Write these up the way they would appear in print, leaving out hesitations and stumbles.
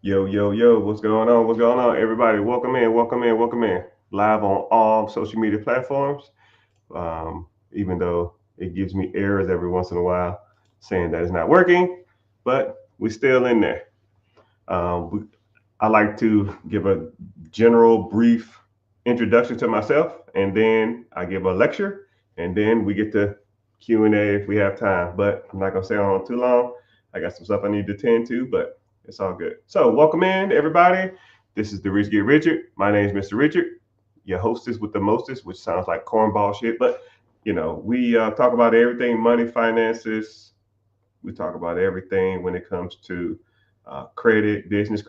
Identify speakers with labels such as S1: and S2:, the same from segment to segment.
S1: Yo, yo, yo, what's going on? What's going on? Everybody, welcome in, welcome in, welcome in. Live on all social media platforms. Even though it gives me errors every once in a while saying that it's not working, but we're still in there. We, I like to give a general, brief introduction to myself, and then I give a lecture, and then we get to Q&A if we have time. But I'm not gonna stay on too long. I got some stuff I need to tend to, but it's all good. So welcome in, everybody. This is the Rich Get Richard. My name is Mr. Richard, your hostess with the mostest, which sounds like cornball shit, but we talk about everything money, finances. We talk about everything when it comes to credit, business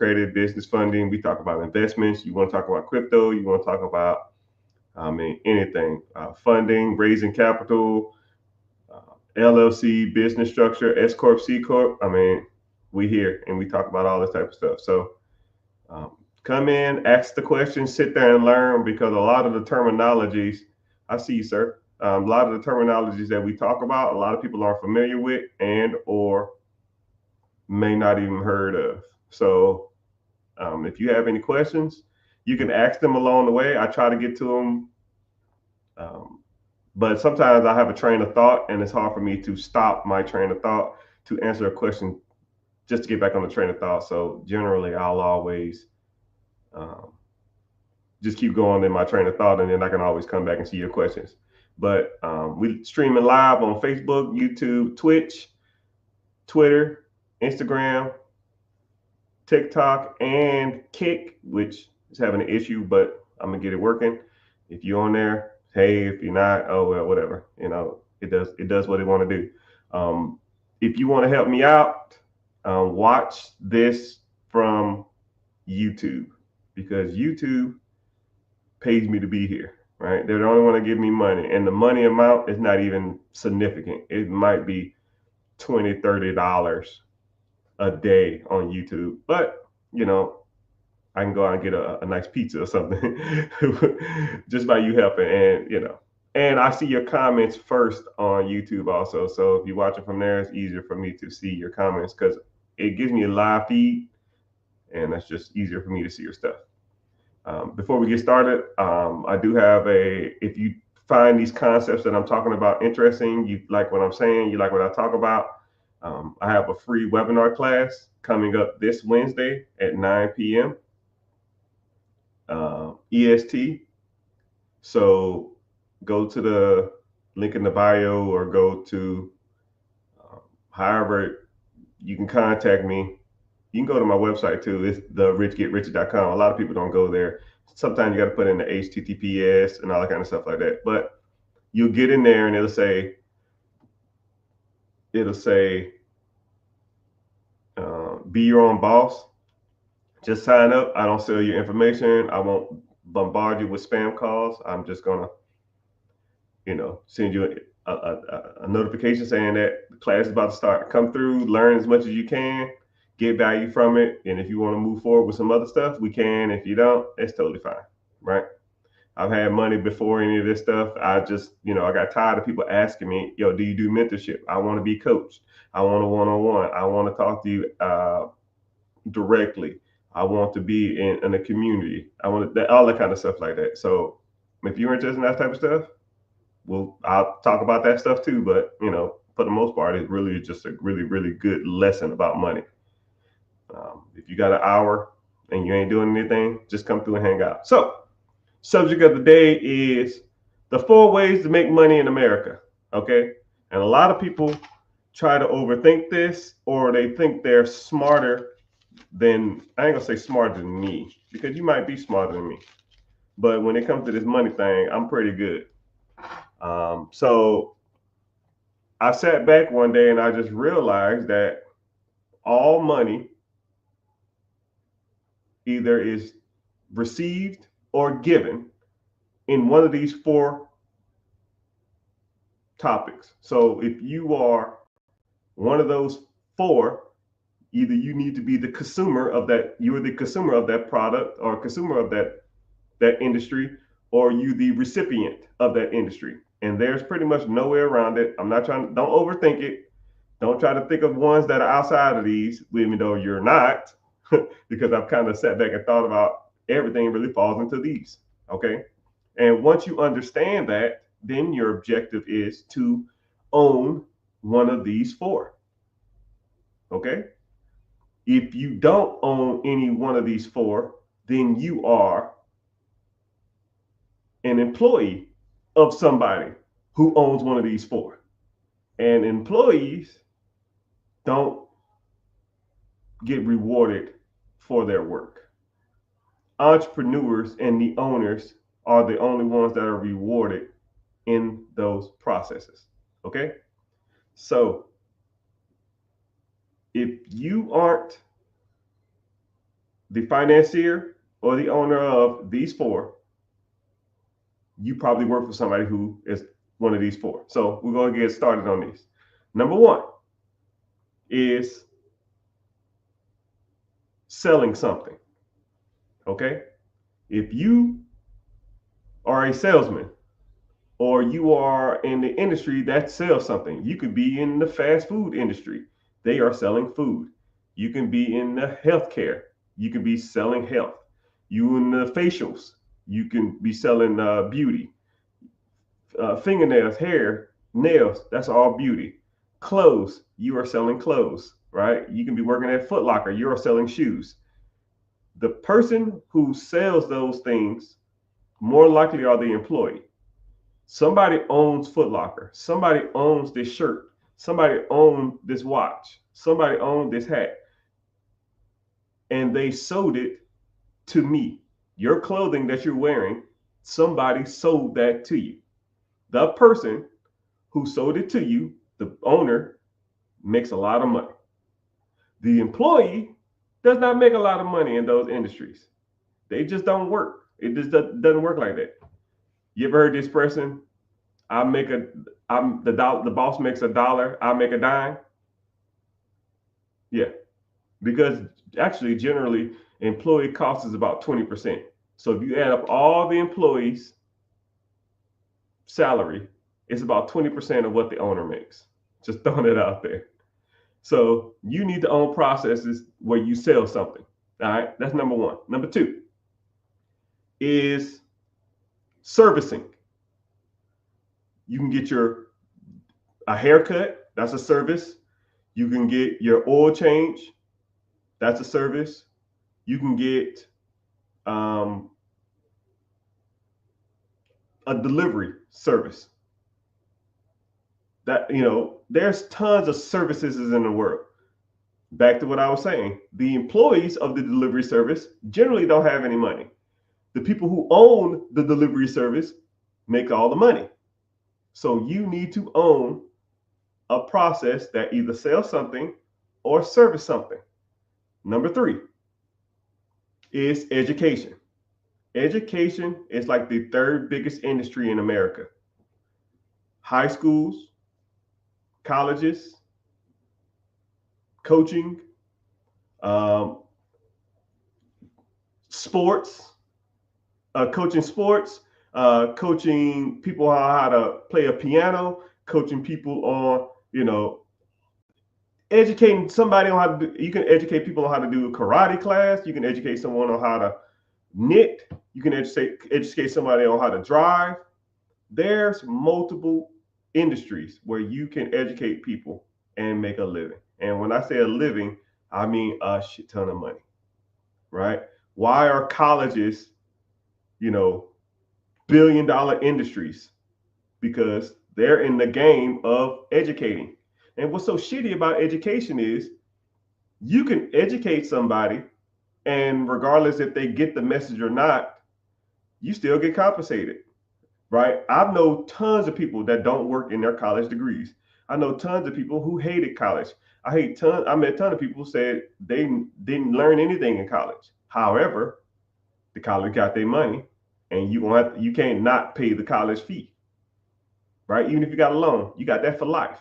S1: funding. We talk about investments. You want to talk about crypto. You want to talk about, anything, funding, raising capital, LLC, business structure, S Corp, C Corp. We here and we talk about all this type of stuff. So come in, ask the questions, sit there and learn because a lot of the terminologies, I see you, sir. A lot of the terminologies that we talk about, a lot of people aren't familiar with and or may not even heard of. So if you have any questions, you can ask them along the way. I try to get to them, but sometimes I have a train of thought, and it's hard for me to stop my train of thought to answer a question just to get back on the train of thought. So generally, I'll always um, just keep going in my train of thought, and then I can always come back and see your questions. But we streaming live on Facebook, YouTube, Twitch, Twitter, Instagram, TikTok, and Kick, which is having an issue, but I'm gonna get it working. If you're on there, hey. If you're not, oh well, whatever. It does what it want to do. Um, if you want to help me out, watch this from YouTube because YouTube pays me to be here. Right? They don't want to give me money, and the money amount is not even significant. It might be $20, $30 a day on YouTube, but you know, I can go out and get a nice pizza or something just by you helping. And I see your comments first on YouTube also. So if you watch it from there, it's easier for me to see your comments because it gives me a live feed, and that's just easier for me to see your stuff. Before we get started, I do have if you find these concepts that I'm talking about interesting, you like what I'm saying, you like what I talk about, I have a free webinar class coming up this Wednesday at 9 p.m. EST. So go to the link in the bio or go to however you can contact me. You can go to my website too. It's therichgetrichard.com. A lot of people don't go there. Sometimes you got to put in the HTTPS and all that kind of stuff like that. But you'll get in there and it'll say be your own boss. Just sign up. I don't sell your information. I won't bombard you with spam calls. I'm just gonna, send you a notification saying that the class is about to start. Come through, learn as much as you can, get value from it, and if you want to move forward with some other stuff, we can. If you don't, it's totally fine, right? I've had money before any of this stuff. I just, I got tired of people asking me, yo, do you do mentorship? I want to be coached. I want a one-on-one. I want to talk to you directly. I want to be in a community. I want all that kind of stuff like that. So if you're interested in that type of stuff, I'll talk about that stuff too. But for the most part, it's really just a really, really good lesson about money. If you got an hour and you ain't doing anything, just come through and hang out. So, subject of the day is the 4 ways to make money in America. Okay, and a lot of people try to overthink this, or they think they're smarter than I ain't gonna say smarter than me because you might be smarter than me, but when it comes to this money thing, I'm pretty good. So I sat back one day and I just realized that all money either is received or given in one of these 4 topics. So if you are one of those 4, either you need to be the consumer of that, you're the consumer of that product or consumer of that industry, or you the recipient of that industry. And there's pretty much no way around it. I'm not don't overthink it. Don't try to think of ones that are outside of these, even though you're not. because I've kind of sat back and thought about everything really falls into these. Okay. And once you understand that, then your objective is to own one of these four. Okay. If you don't own any one of these four, then you are an employee of somebody who owns one of these four. And employees don't get rewarded for their work. Entrepreneurs and the owners are the only ones that are rewarded in those processes. Okay? So if you aren't the financier or the owner of these four, you probably work for somebody who is one of these four. So we're going to get started on these. Number one is selling something. Okay? If you are a salesman or you are in the industry that sells something, you could be in the fast food industry. They are selling food. You can be in the healthcare. You can be selling health. You in the facials. You can be selling beauty. Fingernails, hair, nails, that's all beauty. Clothes, you are selling clothes, right? You can be working at Foot Locker, you are selling shoes. The person who sells those things more likely are the employee. Somebody owns Foot Locker. Somebody owns this shirt. Somebody owns this watch. Somebody owns this hat. And they sold it to me. Your clothing that you're wearing, somebody sold that to you. The person who sold it to you, the owner, makes a lot of money. The employee does not make a lot of money in those industries. They just don't work. It just doesn't work like that. You ever heard the expression, the boss makes $1, I make a dime? Yeah, because actually generally employee cost is about 20%. So if you add up all the employees' salary, it's about 20% of what the owner makes. Just throwing it out there. So you need to own processes where you sell something. All right, that's number one. Number two is servicing. You can get a haircut, that's a service. You can get your oil change, that's a service. You can get a delivery service. That, there's tons of services in the world. Back to what I was saying, the employees of the delivery service generally don't have any money. The people who own the delivery service make all the money. So you need to own a process that either sells something or service something. Number three is education. Education is like the third biggest industry in America. High schools, colleges, coaching, sports, coaching sports, coaching people how to play a piano, coaching people on, educating somebody on how to do, you can educate people on how to do a karate class. You can educate someone on how to knit. You can educate somebody on how to drive. There's multiple industries where you can educate people and make a living. And when I say a living, I mean a shit ton of money, right? Why are colleges, billion-dollar industries? Because they're in the game of educating. And what's so shitty about education is you can educate somebody, and regardless if they get the message or not, you still get compensated, right? I know tons of people that don't work in their college degrees. I know tons of people who hated college. I met a ton of people who said they didn't learn anything in college. However, the college got their money, and you can't not pay the college fee, right? Even if you got a loan, you got that for life.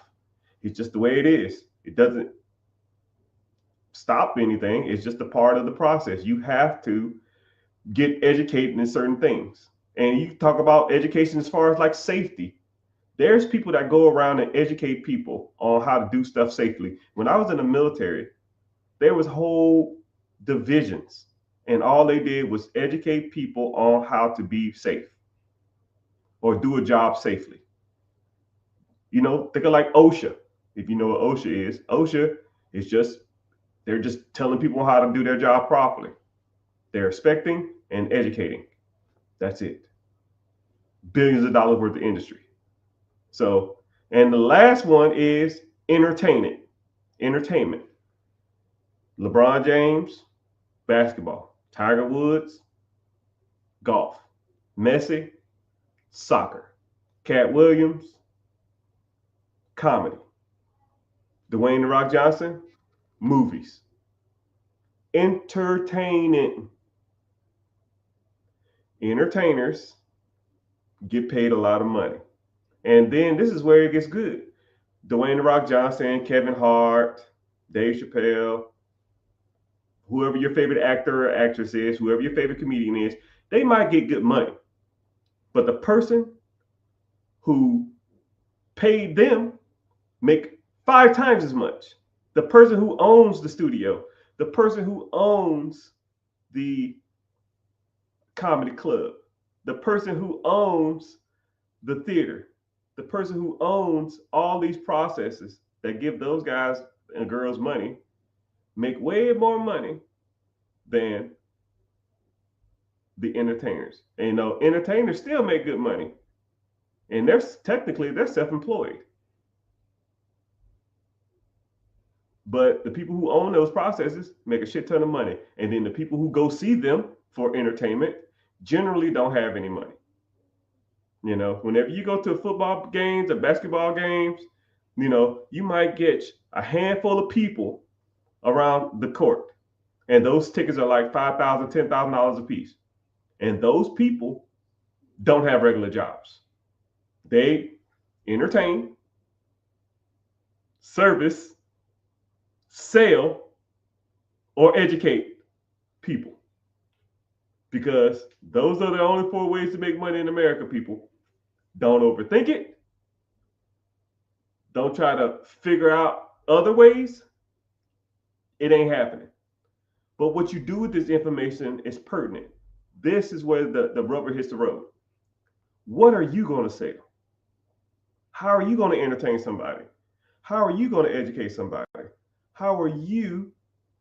S1: It's just the way it is. It doesn't stop anything. It's just a part of the process. You have to get educated in certain things. And you talk about education as far as like safety. There's people that go around and educate people on how to do stuff safely. When I was in the military, there was whole divisions. And all they did was educate people on how to be safe or do a job safely. You know, think of like OSHA. If you know what OSHA is just, they're just telling people how to do their job properly. They're expecting and educating. That's it. Billions of dollars worth of industry. So, and the last one is entertainment. Entertainment. LeBron James, basketball. Tiger Woods, golf. Messi, soccer. Cat Williams, comedy. Dwayne The Rock Johnson, movies. Entertaining. Entertainers get paid a lot of money. And then this is where it gets good. Dwayne The Rock Johnson, Kevin Hart, Dave Chappelle, whoever your favorite actor or actress is, whoever your favorite comedian is, they might get good money. But the person who paid them make 5 times as much. The person who owns the studio, the person who owns the comedy club, the person who owns the theater, the person who owns all these processes that give those guys and girls money, make way more money than the entertainers. And you know, entertainers still make good money. And they're self-employed. But the people who own those processes make a shit ton of money. And then the people who go see them for entertainment generally don't have any money. You know, whenever you go to football games or basketball games, you know, you might get a handful of people around the court. And those tickets are like $5,000, $10,000 a piece. And those people don't have regular jobs. They entertain, service, sell, or educate people. Because those are the only 4 ways to make money in America, people. Don't overthink it. Don't try to figure out other ways. It ain't happening. But what you do with this information is pertinent. This is where the rubber hits the road. What are you going to say? How are you going to entertain somebody? How are you going to educate somebody? How are you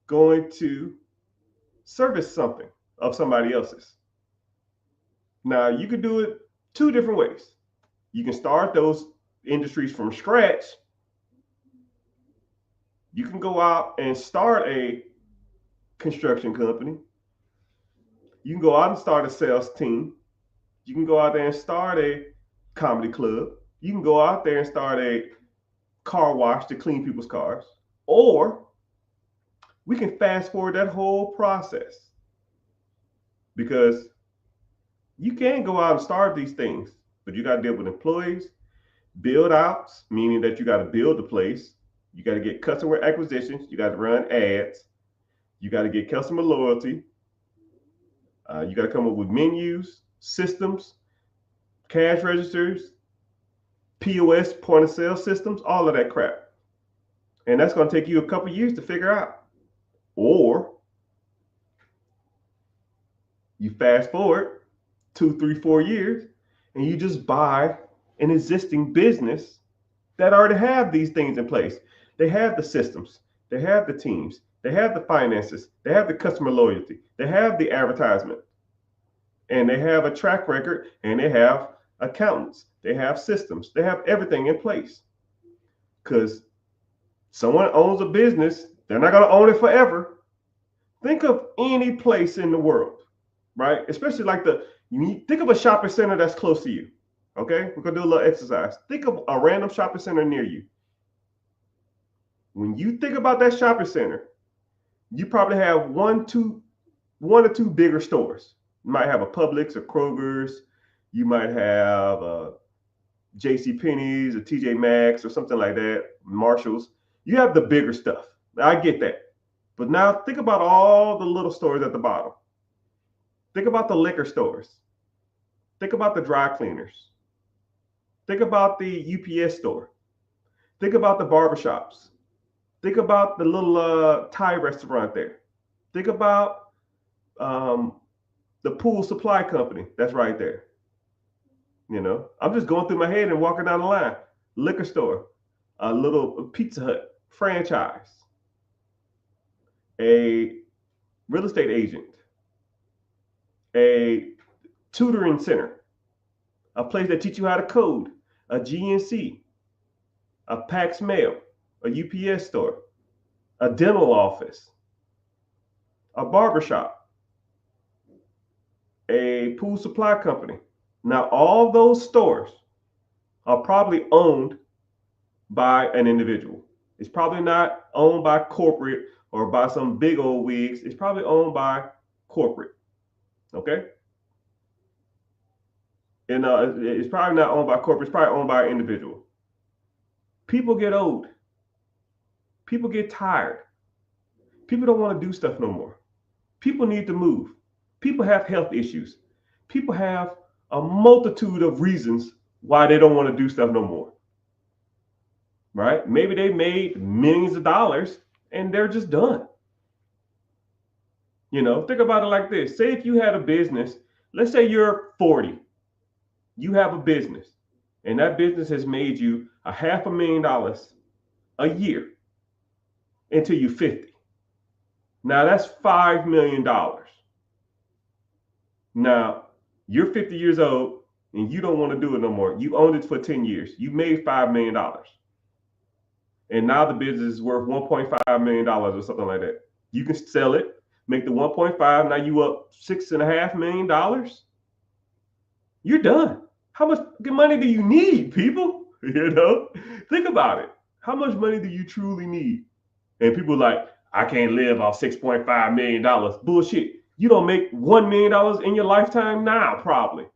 S1: going to service something of somebody else's? Now, you could do it 2 different ways. You can start those industries from scratch. You can go out and start a construction company. You can go out and start a sales team. You can go out there and start a comedy club. You can go out there and start a car wash to clean people's cars. Or we can fast forward that whole process. Because you can go out and start these things, but you got to deal with employees, build outs, meaning that you got to build the place. You got to get customer acquisitions. You got to run ads. You got to get customer loyalty. You got to come up with menus, systems, cash registers, POS, point of sale systems, all of that crap. And that's going to take you a couple years to figure out. Or you fast forward 2, 3, 4 years, and you just buy an existing business that already have these things in place. They have the systems, they have the teams, they have the finances, they have the customer loyalty, they have the advertisement, and they have a track record, and they have accountants, they have systems, they have everything in place. Because someone owns a business, they're not going to own it forever. Think of any place in the world, right? Especially like think of a shopping center that's close to you. Okay, we're gonna do a little exercise. Think of a random shopping center near you. When you think about that shopping center, you probably have one or two bigger stores. You might have a Publix or Kroger's. You might have a J.C. Penney's, a TJ Maxx, or something like that. Marshalls. You have the bigger stuff. I get that. But now think about all the little stores at the bottom. Think about the liquor stores. Think about the dry cleaners. Think about the UPS store. Think about the barbershops. Think about the little Thai restaurant there. Think about the pool supply company that's right there. I'm just going through my head and walking down the line. Liquor store, a little Pizza Hut franchise, a real estate agent, a tutoring center, a place that teach you how to code, a GNC, a Pax Mail, a UPS store, a dental office, a barbershop, a pool supply company. Now, all those stores are probably owned by an individual. It's probably not owned by corporate or by some big old wigs. It's probably owned by corporate. Okay? And it's probably not owned by corporate. It's probably owned by an individual. People get old. People get tired. People don't want to do stuff no more. People need to move. People have health issues. People have a multitude of reasons why they don't want to do stuff no more. Right? Maybe they made millions of dollars and they're just done. Think about it like this. Say if you had a business, let's say you're 40, you have a business, and that business has made you $500,000 a year until you're 50. Now that's $5 million. Now you're 50 years old and you don't want to do it no more. You owned it for 10 years. You made $5 million. And now the business is worth $1.5 million or something like that. You can sell it, make the 1.5. Now you up $6.5 million. You're done. How much money do you need, people? Think about it. How much money do you truly need? And people are like, I can't live off $6.5 million. Bullshit. You don't make $1 million in your lifetime now, probably.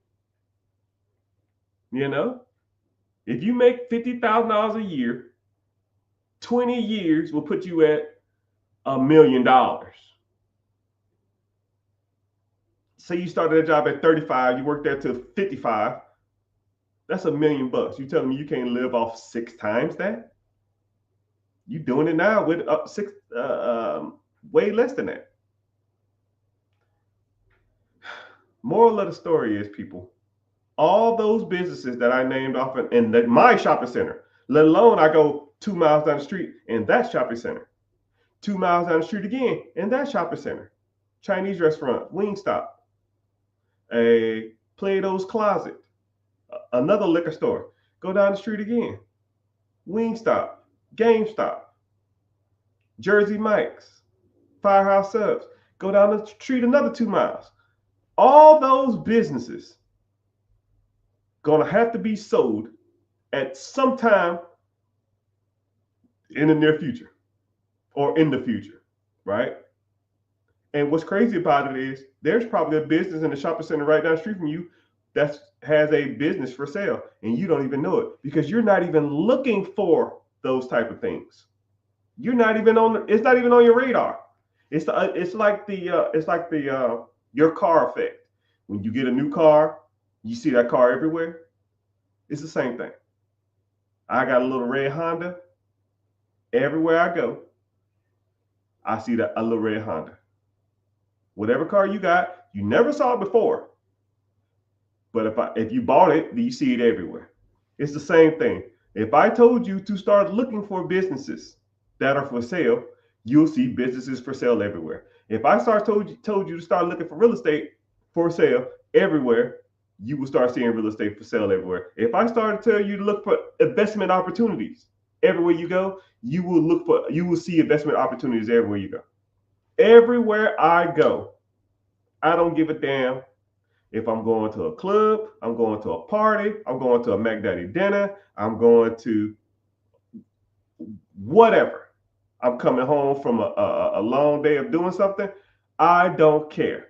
S1: If you make $50,000 a year, 20 years will put you at $1 million. Say you started a job at 35, you worked there till 55. That's $1 million. You telling me you can't live off 6 times that? You doing it now with way less than that. Moral of the story is, people, all those businesses that I named off in my shopping center, let alone I go 2 miles down the street in that shopping center, 2 miles down the street again in that shopping center, Chinese restaurant, Wingstop, a Plato's Closet, another liquor store, go down the street again, Wingstop, GameStop, Jersey Mike's, Firehouse Subs, go down the street another 2 miles. All those businesses gonna have to be sold at some time in the near future or in the future, right? And what's crazy about it is there's probably a business in the shopping center right down the street from you that has a business for sale, and you don't even know it because you're not even looking for those type of things. You're not even on. It's not even on your radar. It's like your car effect. When you get a new car, you see that car everywhere. It's the same thing. I got a little red Honda. Everywhere I go, I see a little red Honda. Whatever car you got, you never saw it before. But if you bought it, you see it everywhere. It's the same thing. If I told you to start looking for businesses that are for sale, you'll see businesses for sale everywhere. If I told you to start looking for real estate for sale everywhere, you will start seeing real estate for sale everywhere. If I started to tell you to look for investment opportunities everywhere you go, you will see investment opportunities everywhere you go. Everywhere I go, I don't give a damn if I'm going to a club, I'm going to a party, I'm going to a Mac Daddy dinner, I'm going to whatever. I'm coming home from a long day of doing something. I don't care.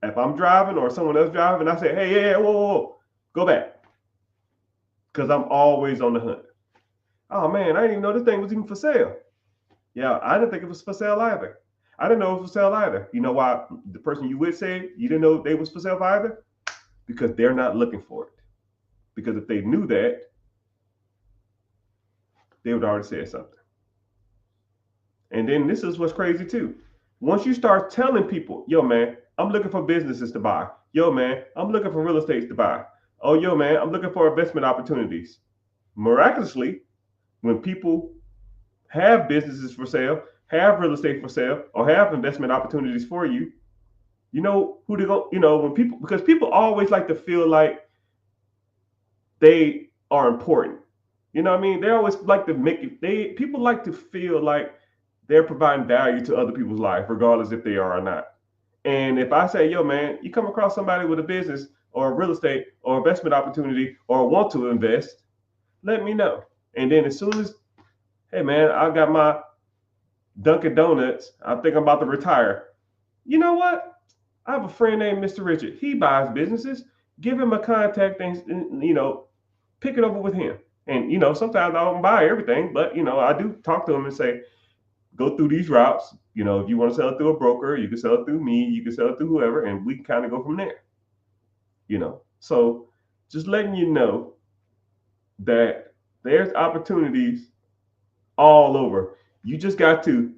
S1: If I'm driving or someone else driving, I say, hey, whoa, go back. Because I'm always on the hunt. Oh, man, I didn't even know this thing was even for sale. Yeah, I didn't think it was for sale either. I didn't know it was for sale either. You know why the person you would say you didn't know they was for sale either? Because they're not looking for it. Because if they knew that, they would already say something. And then this is what's crazy too. Once you start telling people, yo, man, I'm looking for businesses to buy. Yo, man, I'm looking for real estate to buy. Oh, yo, man, I'm looking for investment opportunities. Miraculously, when people have businesses for sale, have real estate for sale, or have investment opportunities for you, you know who they go, when people, because people always like to feel like they are important. You know what I mean? They always like to make it, people like to feel like they're providing value to other people's life, regardless if they are or not. And if I say, yo, man, you come across somebody with a business or a real estate or investment opportunity or want to invest, let me know. And then as soon as, hey, man, I got my Dunkin' Donuts, I think I'm about to retire. You know what? I have a friend named Mr. Richard. He buys businesses. Give him a contact and pick it over with him. And sometimes I don't buy everything, but I do talk to him and say, go through these routes. If you want to sell it through a broker, you can sell it through me, you can sell it through whoever, and we can kind of go from there. So just letting you know that there's opportunities all over. You just got to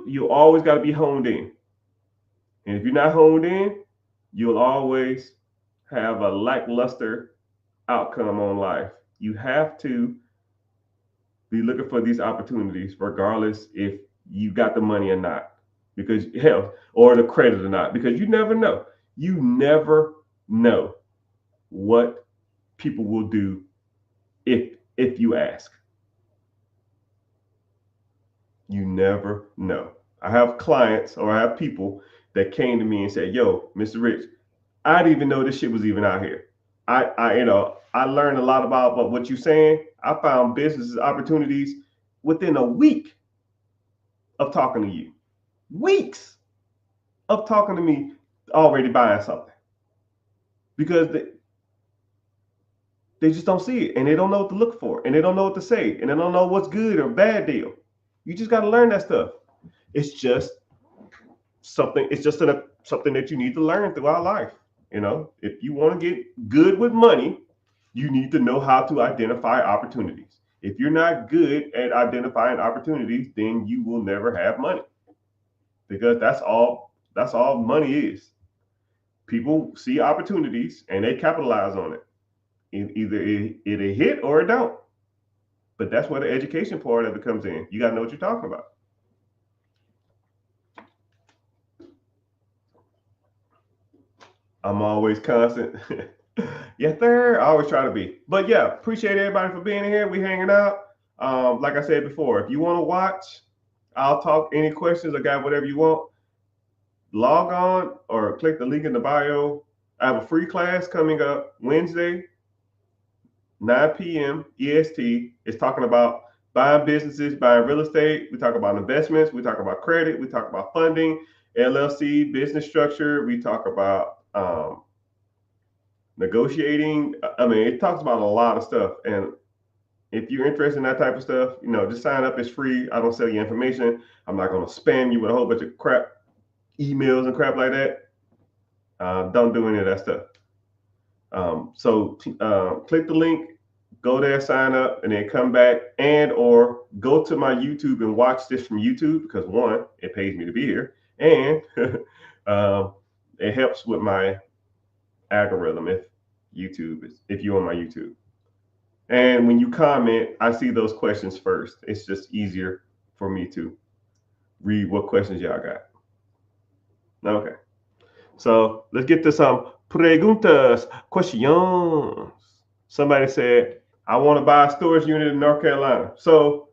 S1: you always got to be honed in. And if you're not honed in, you'll always have a lackluster outcome on life. You have to be looking for these opportunities, regardless if you got the money or not, because hell, or the credit or not, because you never know. You never know what people will do if you ask. You never know. I have clients or I have people that came to me and said, "Yo, Mr. Rich, I didn't even know this shit was even out here. I learned a lot about what you're saying. I found business opportunities within a week of talking to you. Weeks of talking to me, already buying something because they just don't see it and they don't know what to look for and they don't know what to say and they don't know what's good or bad deal. You just got to learn that stuff. It's just something. It's just something that you need to learn throughout life. If you want to get good with money, you need to know how to identify opportunities. If you're not good at identifying opportunities, then you will never have money, because that's all money is. People see opportunities and they capitalize on it. Either it hit or it don't. But that's where the education part of it comes in. You got to know what you're talking about. I'm always constant. Yes, sir. I always try to be. But yeah, appreciate everybody for being here. We hanging out. Like I said before, if you want to watch, I'll talk. Any questions? I got whatever you want. Log on or click the link in the bio. I have a free class coming up Wednesday, 9 p.m. EST. It's talking about buying businesses, buying real estate. We talk about investments. We talk about credit. We talk about funding, LLC, business structure. We talk about negotiating. I mean, it talks about a lot of stuff. And if you're interested in that type of stuff, just sign up. It's free. I don't sell you information. I'm not going to spam you with a whole bunch of crap emails and crap like that. Don't do any of that stuff. So click the link, go there, sign up, and then come back or go to my YouTube and watch this from YouTube, because one, it pays me to be here, and it helps with my algorithm if you're on my YouTube. And when you comment, I see those questions first. It's just easier for me to read what questions y'all got. Okay. So let's get to some preguntas, questions. Somebody said, I want to buy a storage unit in North Carolina. So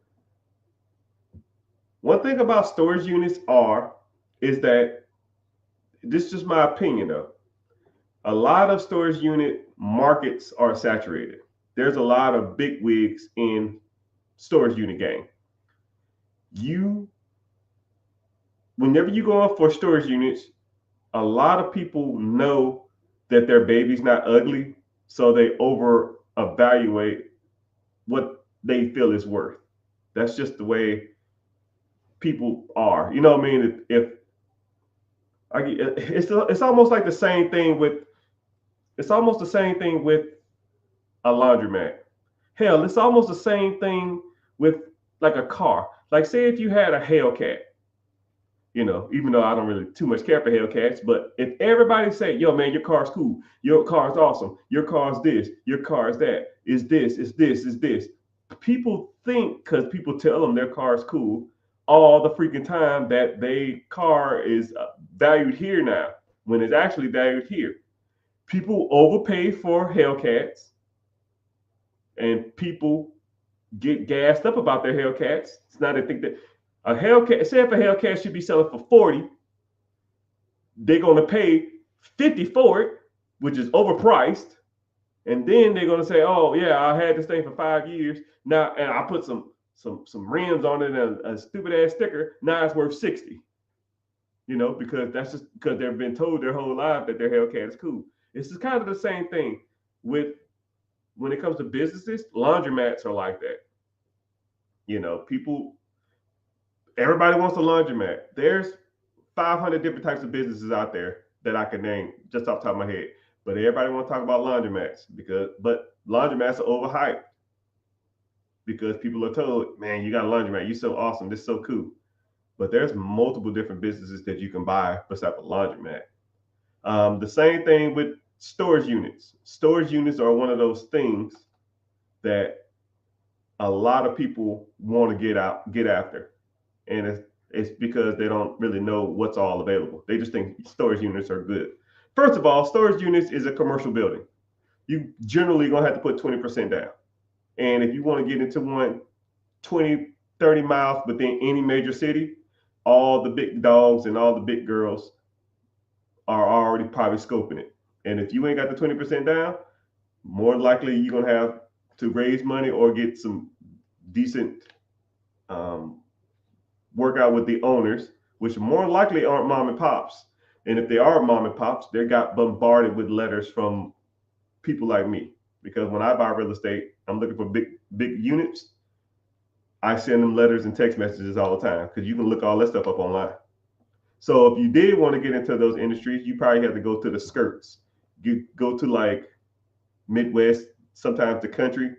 S1: one thing about storage units is that, this is just my opinion though, a lot of storage unit markets are saturated. There's a lot of big wigs in storage unit game. Whenever you go up for storage units, a lot of people know that their baby's not ugly, so they over evaluate what they feel is worth. That's just the way people are. You know what I mean? It's almost like the same thing with a laundromat. Hell, it's almost the same thing with like a car. Like say if you had a Hellcat You know, even though I don't really too much care for Hellcats, but if everybody say, yo, man, your car's cool, your car's awesome, your car's this, your car is that, is this, is this, is this. People think because people tell them their car's cool all the freaking time that their car is valued here now when it's actually valued here. People overpay for Hellcats and people get gassed up about their Hellcats. It's not they think that a Hellcat, say if a Hellcat should be selling for 40, they're going to pay 50 for it, which is overpriced. And then they're going to say, oh, yeah, I had this thing for 5 years. Now, and I put some rims on it and a stupid ass sticker. Now it's worth 60. You know, because that's just because they've been told their whole life that their Hellcat is cool. It's just kind of the same thing with when it comes to businesses. Laundromats are like that. You know, people, everybody wants a laundromat. There's 500 different types of businesses out there that I can name just off the top of my head. But everybody want to talk about laundromats but laundromats are overhyped because people are told, man, you got a laundromat, you're so awesome, this is so cool. But there's multiple different businesses that you can buy besides a laundromat. The same thing with storage units. Storage units are one of those things that a lot of people want to get after. And it's because they don't really know what's all available. They just think storage units are good. First of all, storage units is a commercial building. You generally gonna have to put 20% down. And if you want to get into one 20, 30 miles within any major city, all the big dogs and all the big girls are already probably scoping it. And if you ain't got the 20% down, more likely you're gonna have to raise money or get some decent workout with the owners, which more likely aren't mom and pops. And if they are mom and pops, they got bombarded with letters from people like me. Because when I buy real estate, I'm looking for big units. I send them letters and text messages all the time because you can look all that stuff up online. So if you did want to get into those industries, you probably have to go to the skirts. You go to like Midwest, sometimes the country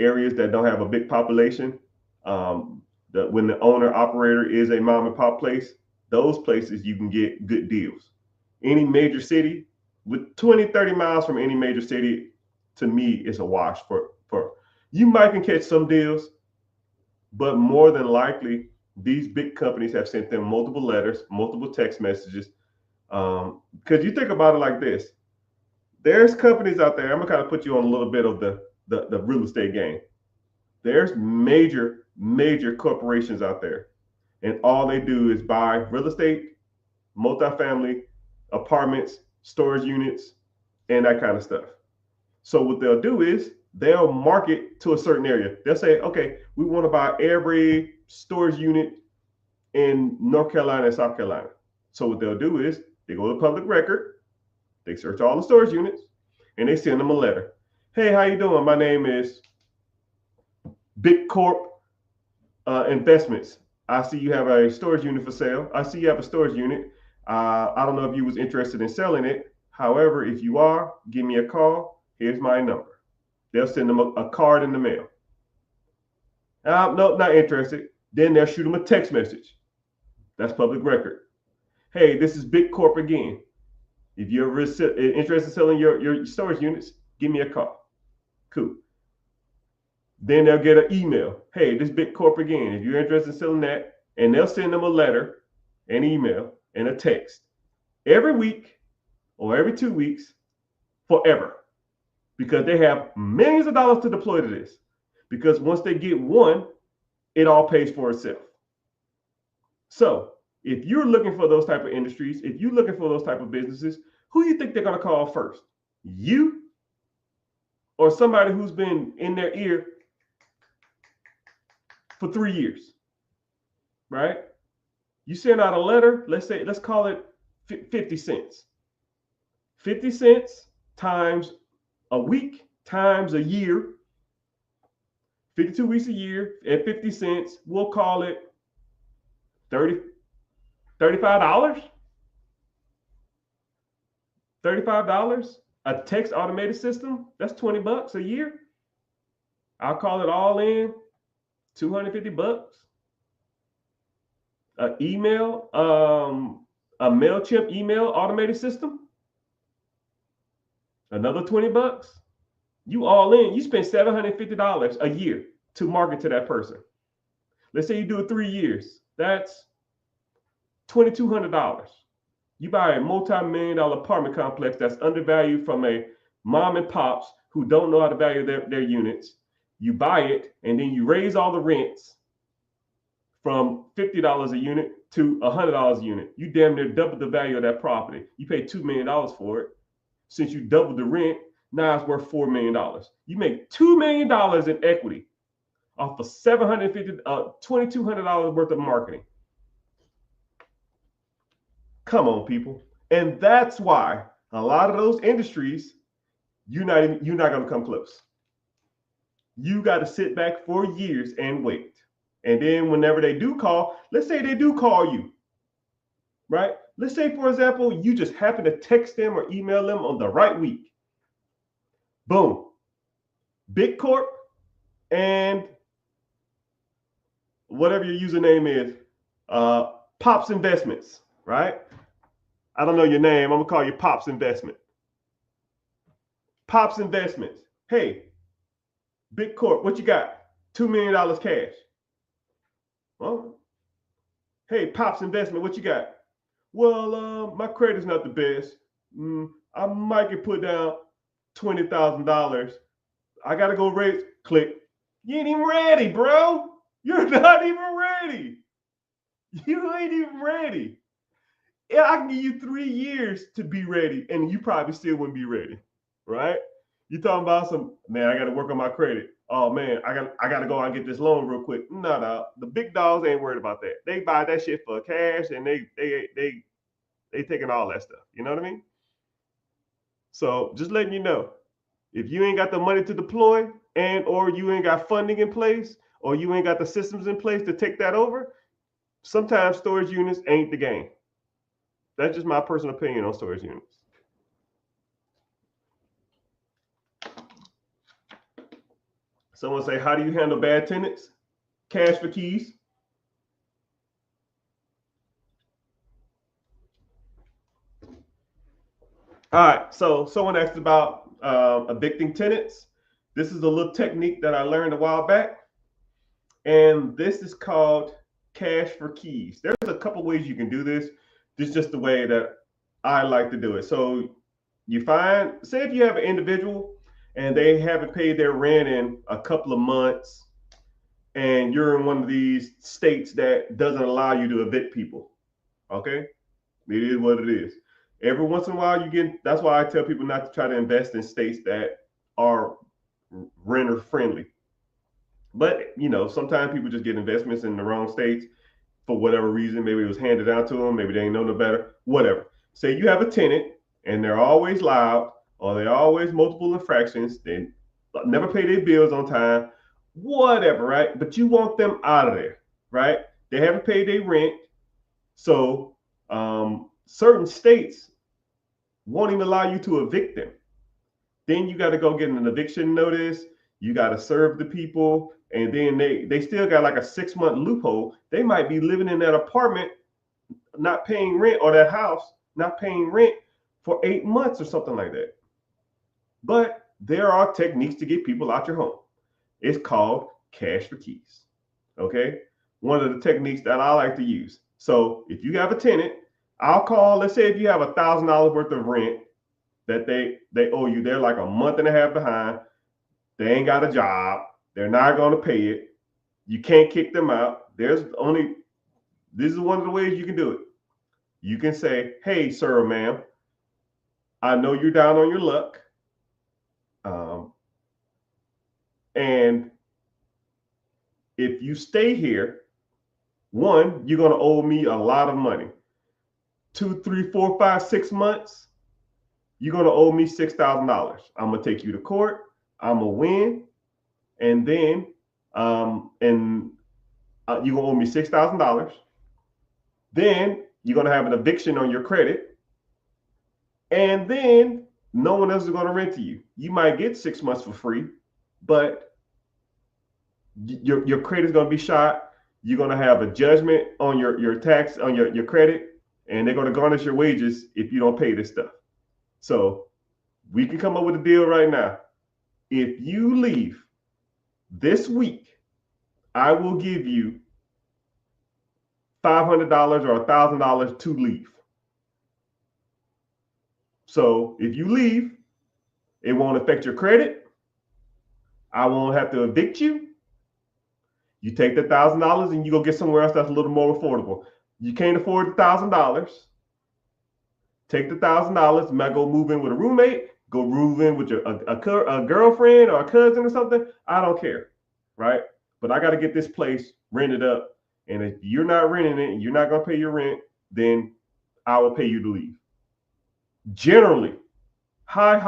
S1: areas that don't have a big population. When the owner operator is a mom and pop place, those places you can get good deals. Any major city with 20, 30 miles from any major city, to me, is a wash for you might can catch some deals, but more than likely, these big companies have sent them multiple letters, multiple text messages. Because you think about it like this, there's companies out there. I'm gonna kind of put you on a little bit of the real estate game. There's major corporations out there, and all they do is buy real estate, multifamily, apartments, storage units, and that kind of stuff. So what they'll do is they'll market to a certain area. They'll say, okay, we want to buy every storage unit in North Carolina and South Carolina. So what they'll do is they go to public record, they search all the storage units, and they send them a letter. Hey, how you doing? My name is Big Corp Investments. I see you have a storage unit for sale. I see you have a storage unit. I don't know if you was interested in selling it. However, if you are, give me a call. Here's my number. They'll send them a card in the mail. No, not interested. Then they'll shoot them a text message. That's public record. Hey, this is Big Corp again. If you're interested in selling your storage units, give me a call. Cool. Then they'll get an email. Hey, this Big Corp again. If you're interested in selling that, and they'll send them a letter, an email, and a text every week or every 2 weeks forever. Because they have millions of dollars to deploy to this. Because once they get one, it all pays for itself. So if you're looking for those type of industries, if you're looking for those type of businesses, who do you think they're going to call first? You or somebody who's been in their ear for 3 years, right? You send out a letter, let's call it 50 cents. 50 cents times a week times a year, 52 weeks a year at 50 cents, we'll call it $35. $35. A text automated system, that's $20 a year. I'll call it all in $250. An email, a MailChimp email automated system, another $20. You all in, you spend $750 a year to market to that person. Let's say you do it 3 years. That's $2,200. You buy a multi-million-dollar apartment complex that's undervalued from a mom and pops who don't know how to value their units. You buy it, and then you raise all the rents from $50 a unit to $100 a unit. You damn near double the value of that property. You pay $2 million for it. Since you doubled the rent, now it's worth $4 million. You make $2 million in equity off of $2,200 worth of marketing. Come on, people. And that's why a lot of those industries, you're not going to come close. You got to sit back for years and wait. And then whenever they do call, let's say they do call you, right? Let's say, for example, you just happen to text them or email them on the right week. Boom. Big Corp and whatever your username is, Pops Investments, right? I don't know your name. I'm going to call you Pops Investment. Pops Investments. Hey, Big Corp, what you got? $2 million cash. Well, hey, Pops Investment, what you got? Well, my credit's not the best. I might get put down $20,000. I got to go raise. Click. You ain't even ready, bro. You're not even ready. You ain't even ready. Yeah, I can give you 3 years to be ready, and you probably still wouldn't be ready, right? You talking about some, man, I got to work on my credit. Oh man, I got to go out and get this loan real quick. No, the big dogs ain't worried about that. They buy that shit for cash, and they taking all that stuff. You know what I mean? So just letting you know, if you ain't got the money to deploy, and or you ain't got funding in place, or you ain't got the systems in place to take that over, sometimes storage units ain't the game. That's just my personal opinion on storage units. Someone say, how do you handle bad tenants? Cash for keys. All right, so someone asked about evicting tenants. This is a little technique that I learned a while back, and this is called cash for keys. There's a couple ways you can do this. This is just the way that I like to do it. So you find, say if you have an individual and they haven't paid their rent in a couple of months, and you're in one of these states that doesn't allow you to evict people, okay? It is what it is. Every once in a while, that's why I tell people not to try to invest in states that are renter friendly. But, sometimes people just get investments in the wrong states for whatever reason. Maybe it was handed down to them. Maybe they ain't know no better, whatever. Say you have a tenant and they're always loud, or they're always multiple infractions. They never pay their bills on time, whatever, right? But you want them out of there, right? They haven't paid their rent. So certain states won't even allow you to evict them. Then you got to go get an eviction notice. You got to serve the people. And then they still got like a 6-month loophole. They might be living in that apartment, not paying rent, or that house, not paying rent for 8 months or something like that. But there are techniques to get people out your home. It's called cash for keys. Okay. One of the techniques that I like to use. So if you have a tenant, I'll call, let's say if you have $1,000 worth of rent that they owe you, they're like a month and a half behind. They ain't got a job. They're not going to pay it. You can't kick them out. This is one of the ways you can do it. You can say, hey, sir or ma'am, I know you're down on your luck. And if you stay here, one, you're going to owe me a lot of money. 2, 3, 4, 5, 6 months, you're going to owe me $6,000. I'm going to take you to court. I'm going to win. And then you're going to owe me $6,000. Then you're going to have an eviction on your credit. And then no one else is going to rent to you. You might get 6 months for free, but your credit is going to be shot. You're going to have a judgment on your tax, on your credit, and they're going to garnish your wages if you don't pay this stuff. So we can come up with a deal right now. If you leave this week, I will give you $500 or $1,000 to leave. So if you leave, it won't affect your credit. I won't have to evict you. You take the $1,000 and you go get somewhere else that's a little more affordable. You can't afford the $1,000. Take the $1,000. You might go move in with a roommate. Go move in with a girlfriend or a cousin or something. I don't care, right? But I got to get this place rented up. And if you're not renting it and you're not going to pay your rent, then I will pay you to leave. Generally, high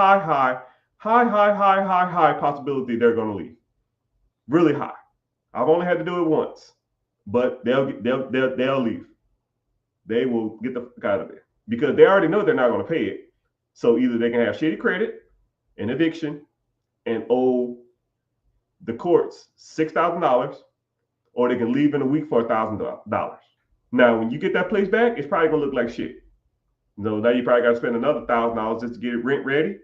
S1: possibility they're going to leave. Really high. I've only had to do it once, but they'll leave. They will get the fuck out of there because they already know they're not going to pay it. So either they can have shitty credit, an eviction, and owe the courts $6,000, or they can leave in a week for $1,000. Now, when you get that place back, it's probably gonna look like shit. Now you probably got to spend another $1,000 just to get it rent ready,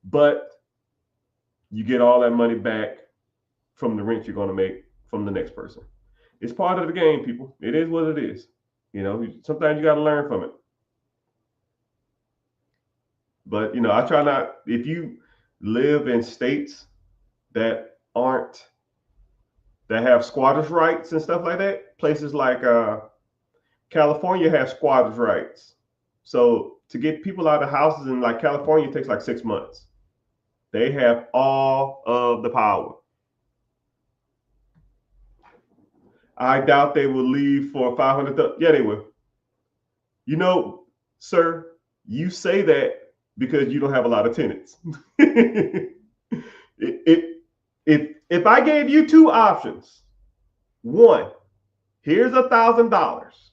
S1: but you get all that money back from the rent you're gonna make from the next person. It's part of the game, people. It is what it is. Sometimes you got to learn from it. But I try not. If you live in states that have squatters' rights and stuff like that, places like California have squatters' rights. So to get people out of houses in like California, it takes like 6 months. They have all of the power. I doubt they will leave for 500. Yeah, they will. Sir, you say that because you don't have a lot of tenants. If I gave you two options, one, here's $1,000,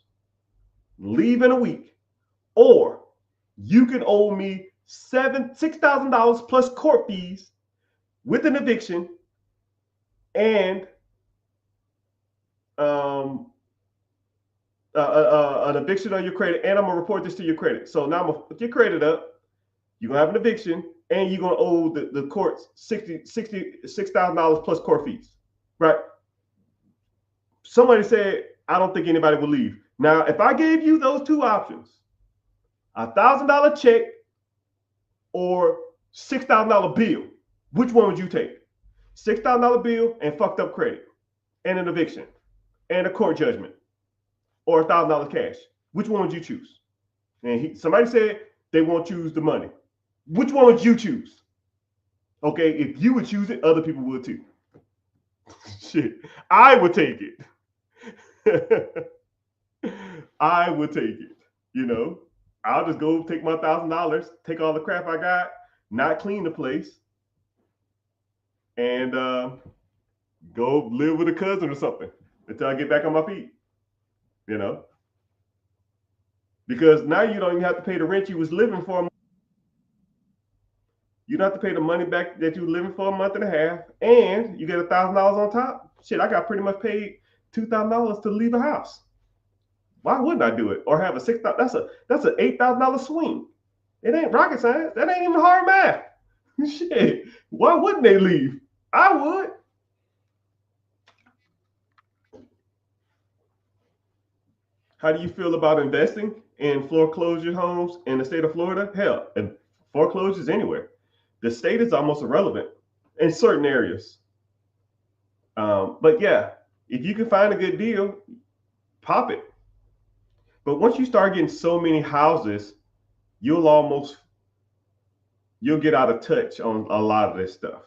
S1: leave in a week, or you can owe me $6,000 plus court fees with an eviction and an eviction on your credit, and I'm gonna report this to your credit. So now I'm gonna put your credit up. You're gonna have an eviction, and you're gonna owe the courts $6,000 plus court fees, right? Somebody said, I don't think anybody will leave. Now, if I gave you those two options, $1,000 check or $6,000 bill, which one would you take? $6,000 bill and fucked up credit, and an eviction, and a court judgment, or $1,000 cash. Which one would you choose? And somebody said they won't choose the money. Which one would you choose? Okay, if you would choose it, other people would too. Shit, I would take it. I would take it. I'll just go take my $1,000, take all the crap I got, not clean the place, and go live with a cousin or something until I get back on my feet. Because now you don't even have to pay the rent you was living for. You don't have to pay the money back that you were living for a month and a half, and you get $1,000 on top. Shit, I got pretty much paid $2,000 to leave a house. Why wouldn't I do it? Or have a $6,000? That's an $8,000 swing. It ain't rocket science. That ain't even hard math. Shit, why wouldn't they leave? I would. How do you feel about investing in foreclosure homes in the state of Florida? Hell, and foreclosures anywhere. The state is almost irrelevant in certain areas. But yeah, if you can find a good deal, pop it. But once you start getting so many houses, you'll get out of touch on a lot of this stuff.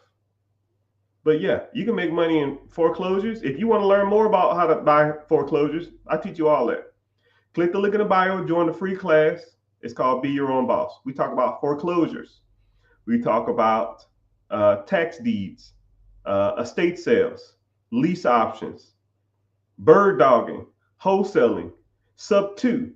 S1: But yeah, you can make money in foreclosures. If you want to learn more about how to buy foreclosures, I teach you all that. Click the link in the bio, join the free class. It's called Be Your Own Boss. We talk about foreclosures. We talk about tax deeds, estate sales, lease options, bird dogging, wholesaling, sub-2,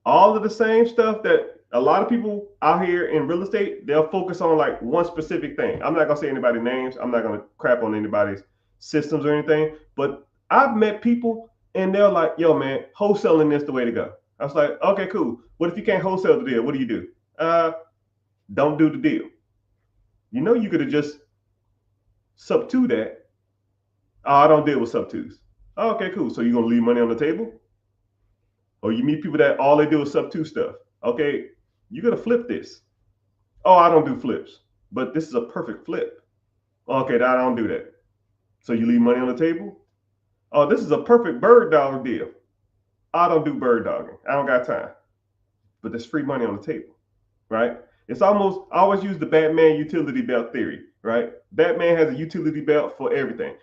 S1: all of the same stuff that a lot of people out here in real estate, they'll focus on like one specific thing. I'm not going to say anybody's names. I'm not going to crap on anybody's systems or anything, but I've met people and they're like, yo, man, wholesaling is the way to go. I was like, okay, cool. What if you can't wholesale the deal? What do? Don't do the deal. You know, you could have just substitute that. Oh, I don't deal with substitutes. Oh, okay, cool. So you're gonna leave money on the table? Or you meet people that all they do is substitute stuff. Okay, you're gonna flip this. Oh, I don't do flips, but this is a perfect flip. Okay, I don't do that. So you leave money on the table? Oh, this is a perfect bird dog deal. I don't do bird dogging. I don't got time. But there's free money on the table, right? It's almost, I always use the Batman utility belt theory, right? Batman has a utility belt for everything.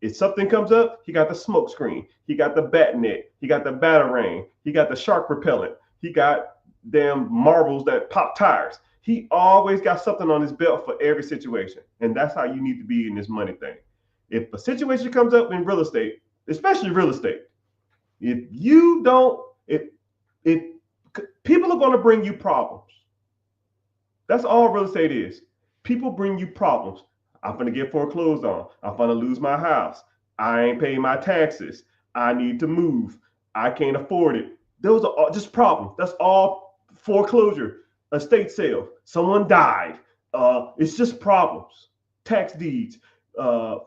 S1: If something comes up, he got the smoke screen, he got the bat net, he got the batarang, he got the shark repellent, he got damn marbles that pop tires. He always got something on his belt for every situation. And that's how you need to be in this money thing. If a situation comes up in real estate, especially real estate, if you don't, if people are going to bring you problems, that's all real estate is. People bring you problems. I'm going to get foreclosed on. I'm going to lose my house. I ain't paying my taxes. I need to move. I can't afford it. Those are all just problems. That's all foreclosure, estate sale. Someone died. It's just problems. Tax deeds,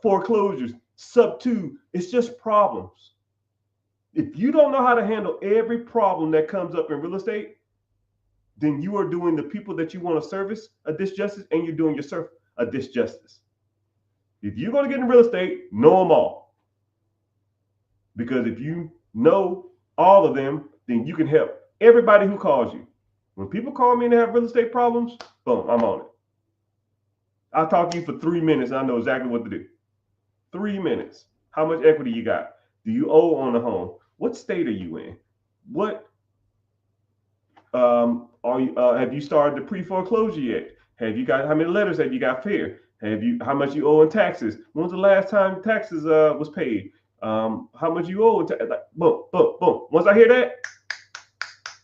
S1: foreclosures, sub-2. It's just problems. If you don't know how to handle every problem that comes up in real estate, then you are doing the people that you want to service a disjustice, and you're doing yourself a disjustice. If you're going to get in real estate, know them all. Because if you know all of them, then you can help everybody who calls you. When people call me and they have real estate problems, boom, I'm on it. I'll talk to you for 3 minutes and I know exactly what to do. 3 minutes. How much equity you got? Do you owe on the home? What state are you in? What are you? Have you started the pre-foreclosure yet? Have you got, how many letters have you got fair? Have you, how much you owe in taxes? When was the last time taxes was paid? How much you owe? Like, boom, boom, boom. Once I hear that,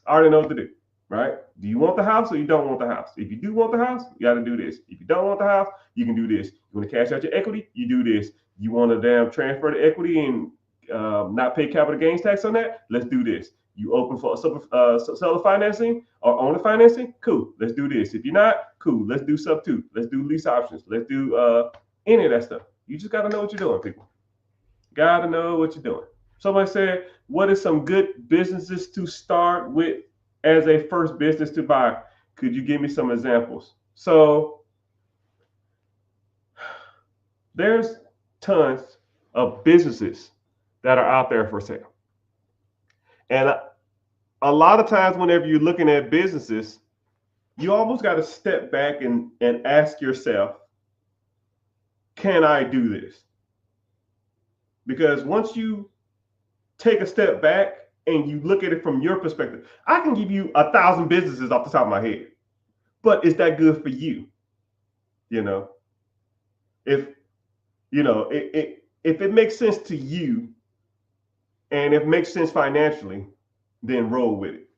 S1: I already know what to do, right? Do you want the house or you don't want the house? If you do want the house, you got to do this. If you don't want the house, you can do this. You want to cash out your equity, you do this. You want to damn transfer the equity and not pay capital gains tax on that? Let's do this. You open for seller financing or owner financing? Cool. Let's do this. If you're not, cool. Let's do sub-2. Let's do lease options. Let's do any of that stuff. You just got to know what you're doing, people. Got to know what you're doing. Somebody said, what is some good businesses to start with as a first business to buy? Could you give me some examples? So there's tons of businesses that are out there for sale. And a lot of times whenever you're looking at businesses, you almost got to step back and ask yourself, can I do this? Because once you take a step back and you look at it from your perspective, I can give you 1,000 businesses off the top of my head, but is that good for you? You know, if it makes sense to you and if it makes sense financially, then roll with it.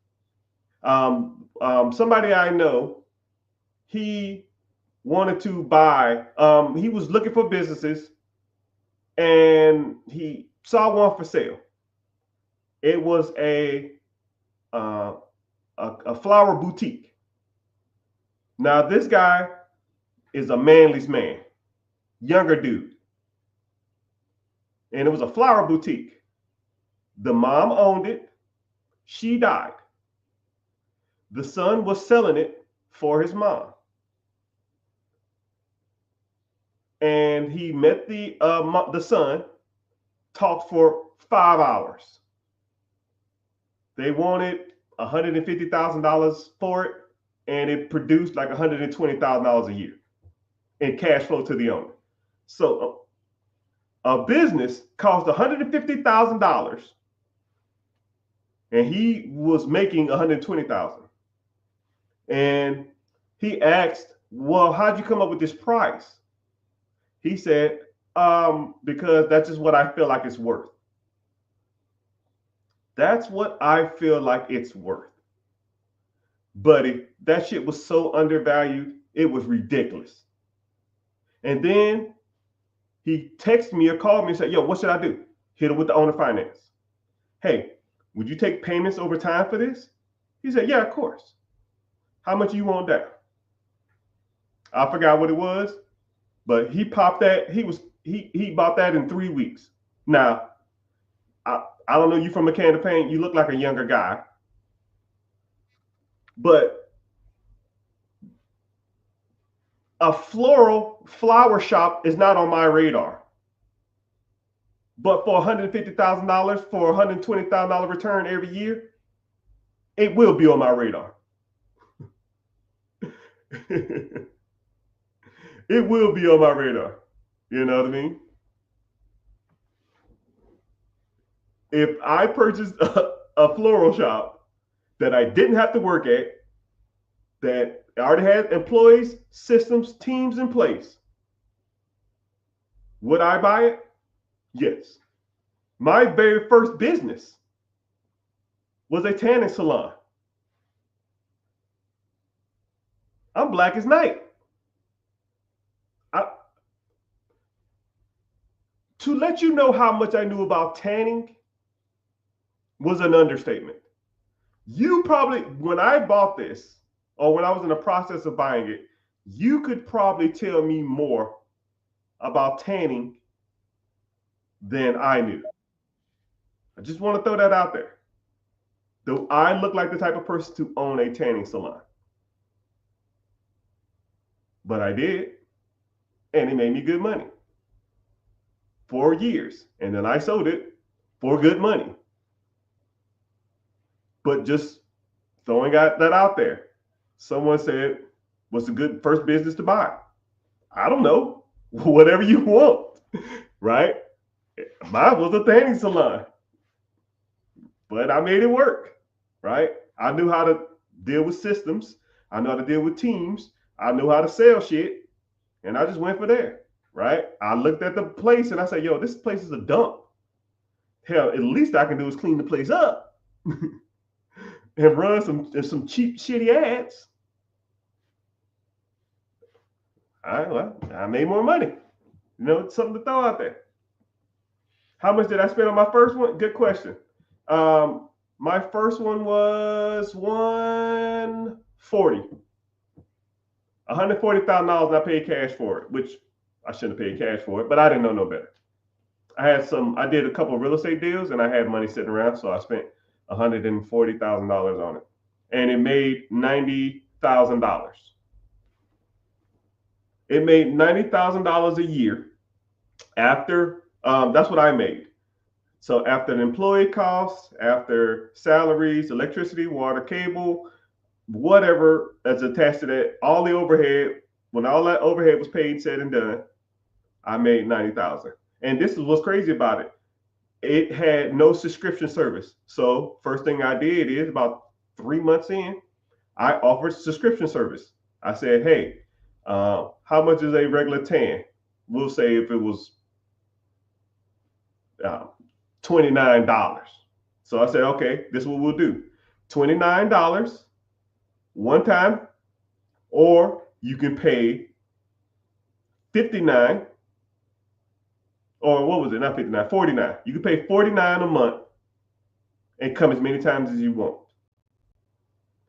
S1: Somebody I know, he wanted to buy, he was looking for businesses and he saw one for sale. It was a flower boutique. Now this guy is a manly's man, younger dude. And it was a flower boutique. The mom owned it. She died. The son was selling it for his mom. And he met the son, talked for 5 hours. They wanted $150,000 for it, and it produced like $120,000 a year in cash flow to the owner. So a business cost $150,000, and he was making $120,000. And he asked, "Well, how'd you come up with this price?" He said, "Because that's just what I feel like it's worth." That's what I feel like it's worth. But that shit was so undervalued, it was ridiculous. And then he texted me or called me and said, "Yo, what should I do?" hit him with the owner finance. Hey, would you take payments over time for this? He said, yeah, of course. How much you want down? I forgot what it was, but he popped that. He bought that in 3 weeks. Now, I don't know you from a can of paint. You look like a younger guy, but a flower shop is not on my radar. But for $150,000 for $120,000 return every year, it will be on my radar. It will be on my radar. You know what I mean? If I purchased a floral shop that I didn't have to work at, that I already had employees, systems, teams in place, would I buy it? Yes. My very first business was a tanning salon. I'm black as night. To let you know how much I knew about tanning was an understatement. You probably, when I bought this, or when I was in the process of buying it, you could probably tell me more about tanning than I knew. I just want to throw that out there. Do I look like the type of person to own a tanning salon? But I did, and it made me good money. 4 years, and then I sold it for good money. But just throwing that out there. Someone said, what's a good first business to buy? I don't know. Whatever you want, right? Mine was a tanning salon, but I made it work, right? I knew how to deal with systems. I know how to deal with teams. I knew how to sell shit, and I just went for there, right? I looked at the place and I said, yo, this place is a dump. Hell, at least I can do is clean the place up and run some cheap, shitty ads. All right, well, I made more money. You know, it's something to throw out there. How much did I spend on my first one? Good question. My first one was $140,000 and I paid cash for it, which I shouldn't have paid cash for it, but I didn't know no better. I did a couple of real estate deals and I had money sitting around, so I spent $140,000 on it, and it made $90,000. It made $90,000 a year after. That's what I made. So after the employee costs, after salaries, electricity, water, cable, whatever that's attached to that, all the overhead, when all that overhead was paid, said and done, I made $90,000. And this is what's crazy about it. It had no subscription service. So first thing I did is about 3 months in, I offered subscription service. I said, hey, how much is a regular tan? We'll say if it was $29. So I said, okay, this is what we'll do. $29 one time, or you can pay $59, or what was it? Not $59, $49. You can pay $49 a month and come as many times as you want.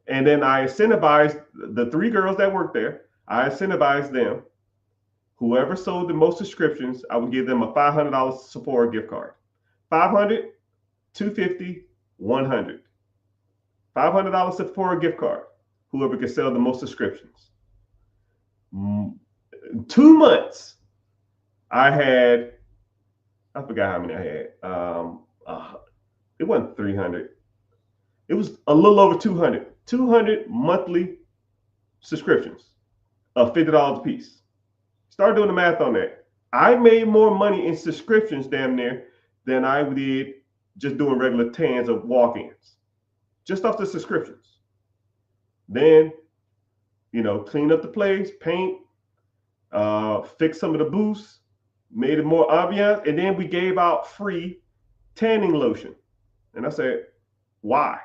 S1: And then I incentivized the 3 girls that worked there. I incentivized them. Whoever sold the most subscriptions, I would give them a $500 Sephora gift card. $500, $250, $100. $500 Sephora gift card. Whoever could sell the most subscriptions. 2 months, I forgot how many I had. It wasn't 300. It was a little over 200. 200 monthly subscriptions of $50 a piece. Start doing the math on that. I made more money in subscriptions damn near than I did just doing regular tans of walk-ins, just off the subscriptions. Then, clean up the place, paint, fix some of the booths, made it more ambiance, and then we gave out free tanning lotion. And I said, why?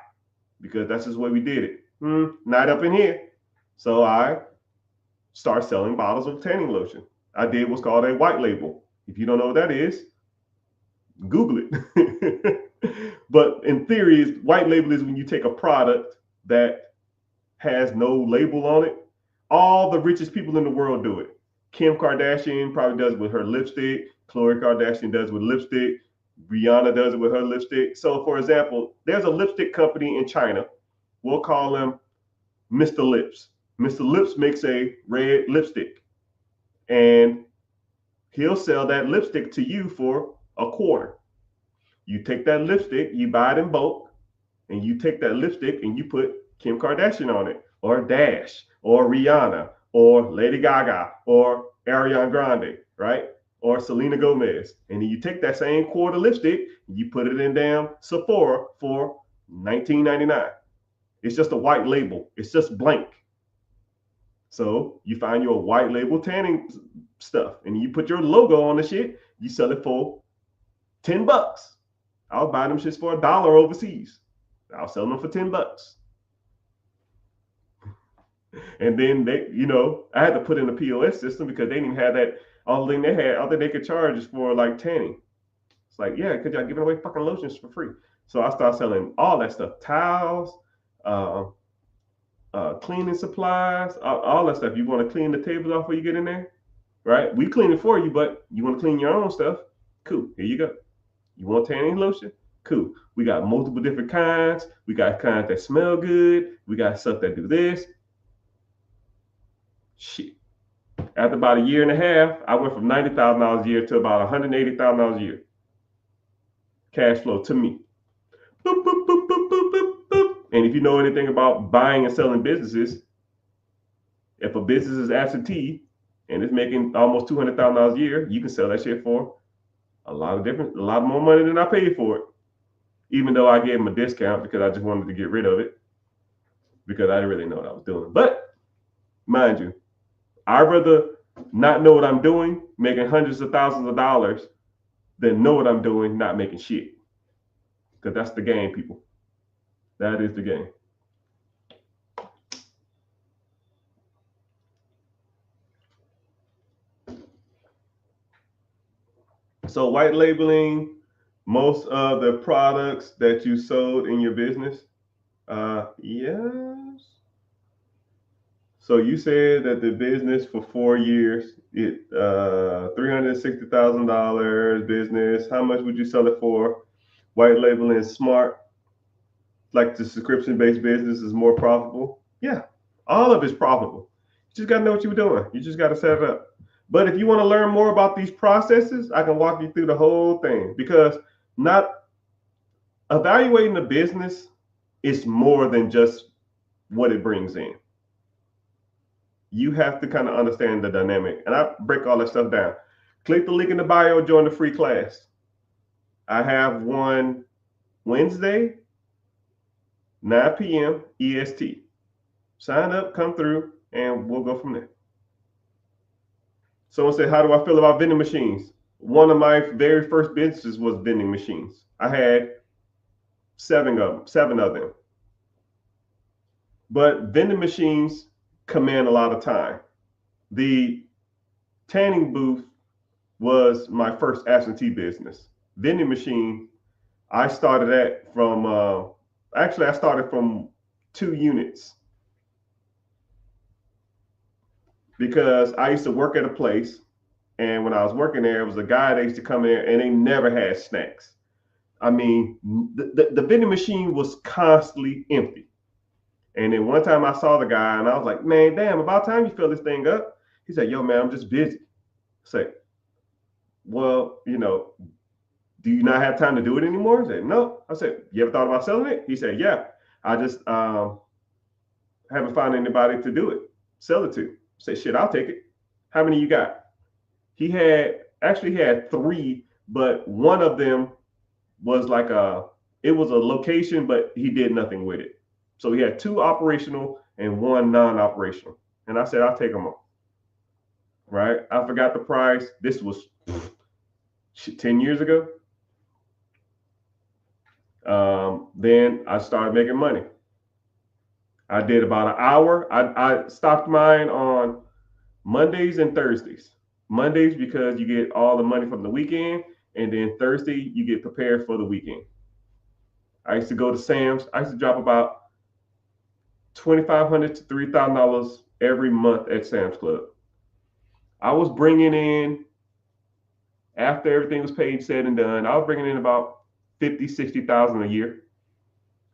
S1: Because that's just the way we did it. Not up in here. So I started selling bottles of tanning lotion. I did what's called a white label. If you don't know what that is, Google it. But in theory, white label is when you take a product that has no label on it. All the richest people in the world do it. Kim Kardashian probably does it with her lipstick. Khloe Kardashian does it with lipstick. Rihanna does it with her lipstick. So, for example, there's a lipstick company in China. We'll call them Mr. Lips. Mr. Lips makes a red lipstick, and he'll sell that lipstick to you for $0.25. You take that lipstick, you buy it in bulk, and you take that lipstick and you put Kim Kardashian on it, or Dash, or Rihanna, or Lady Gaga, or Ariana Grande, right? Or Selena Gomez. And then you take that same quarter lipstick, you put it in damn Sephora for $19.99. It's just a white label. It's just blank. So you find your white label tanning stuff and you put your logo on the shit, you sell it for $10. I'll buy them shits for $1 overseas. I'll sell them for $10. And then they, I had to put in a POS system because they didn't even have that. All thing they had, all that they could charge is for like tanning. It's like, yeah, because y'all giving away fucking lotions for free. So I started selling all that stuff, towels, cleaning supplies, all that stuff. You want to clean the tables off before you get in there, right? We clean it for you, but you want to clean your own stuff? Cool, here you go. You want tanning lotion? Cool. We got multiple different kinds. We got kinds that smell good. We got stuff that do this. Shit. After about a year and a half, I went from $90,000 a year to about $180,000 a year. Cash flow to me. Boop, boop, boop, boop, boop, boop, boop. And if you know anything about buying and selling businesses, if a business is absentee and it's making almost $200,000 a year, you can sell that shit for a lot more money than I paid for it. Even though I gave them a discount because I just wanted to get rid of it because I didn't really know what I was doing. But mind you, I'd rather not know what I'm doing, making hundreds of thousands of dollars, than know what I'm doing, not making shit. Because that's the game, people. That is the game. So white labeling most of the products that you sold in your business? Yes. So you said that the business for 4 years, it $360,000 business. How much would you sell it for? White labeling is smart. Like the subscription-based business is more profitable. Yeah, all of it's profitable. You just got to know what you're doing. You just got to set it up. But if you want to learn more about these processes, I can walk you through the whole thing, because not evaluating the business is more than just what it brings in. You have to kind of understand the dynamic, and I break all that stuff down. Click the link in the bio, join the free class. I have one Wednesday, 9 p.m. EST. Sign up, come through, and we'll go from there. Someone said, how do I feel about vending machines? One of my very first businesses was vending machines. I had seven of them. But vending machines command a lot of time. The tanning booth was my first absentee business. Vending machine, I started that from, I started from 2 units. Because I used to work at a place, and when I was working there, it was a guy that used to come in there, and they never had snacks. I mean, the vending machine was constantly empty. And then one time I saw the guy, and I was like, man, damn, about time you fill this thing up. He said, yo, man, I'm just busy. I said, well, do you not have time to do it anymore? He said, no. I said, you ever thought about selling it? He said, yeah. I just haven't found anybody to do it, sell it to. Say, shit, I'll take it. How many you got? He had 3, but one of them was like it was a location, but he did nothing with it. So he had 2 operational and 1 non-operational. And I said, I'll take them all. Right? I forgot the price. This was 10 years ago. Then I started making money. I did about an hour. I stocked mine on Mondays and Thursdays. Mondays because you get all the money from the weekend, And then Thursday, you get prepared for the weekend. I used to go to Sam's. I used to drop about $2,500 to $3,000 every month at Sam's Club. I was bringing in, after everything was paid, said and done, I was bringing in about 50, 60,000 a year,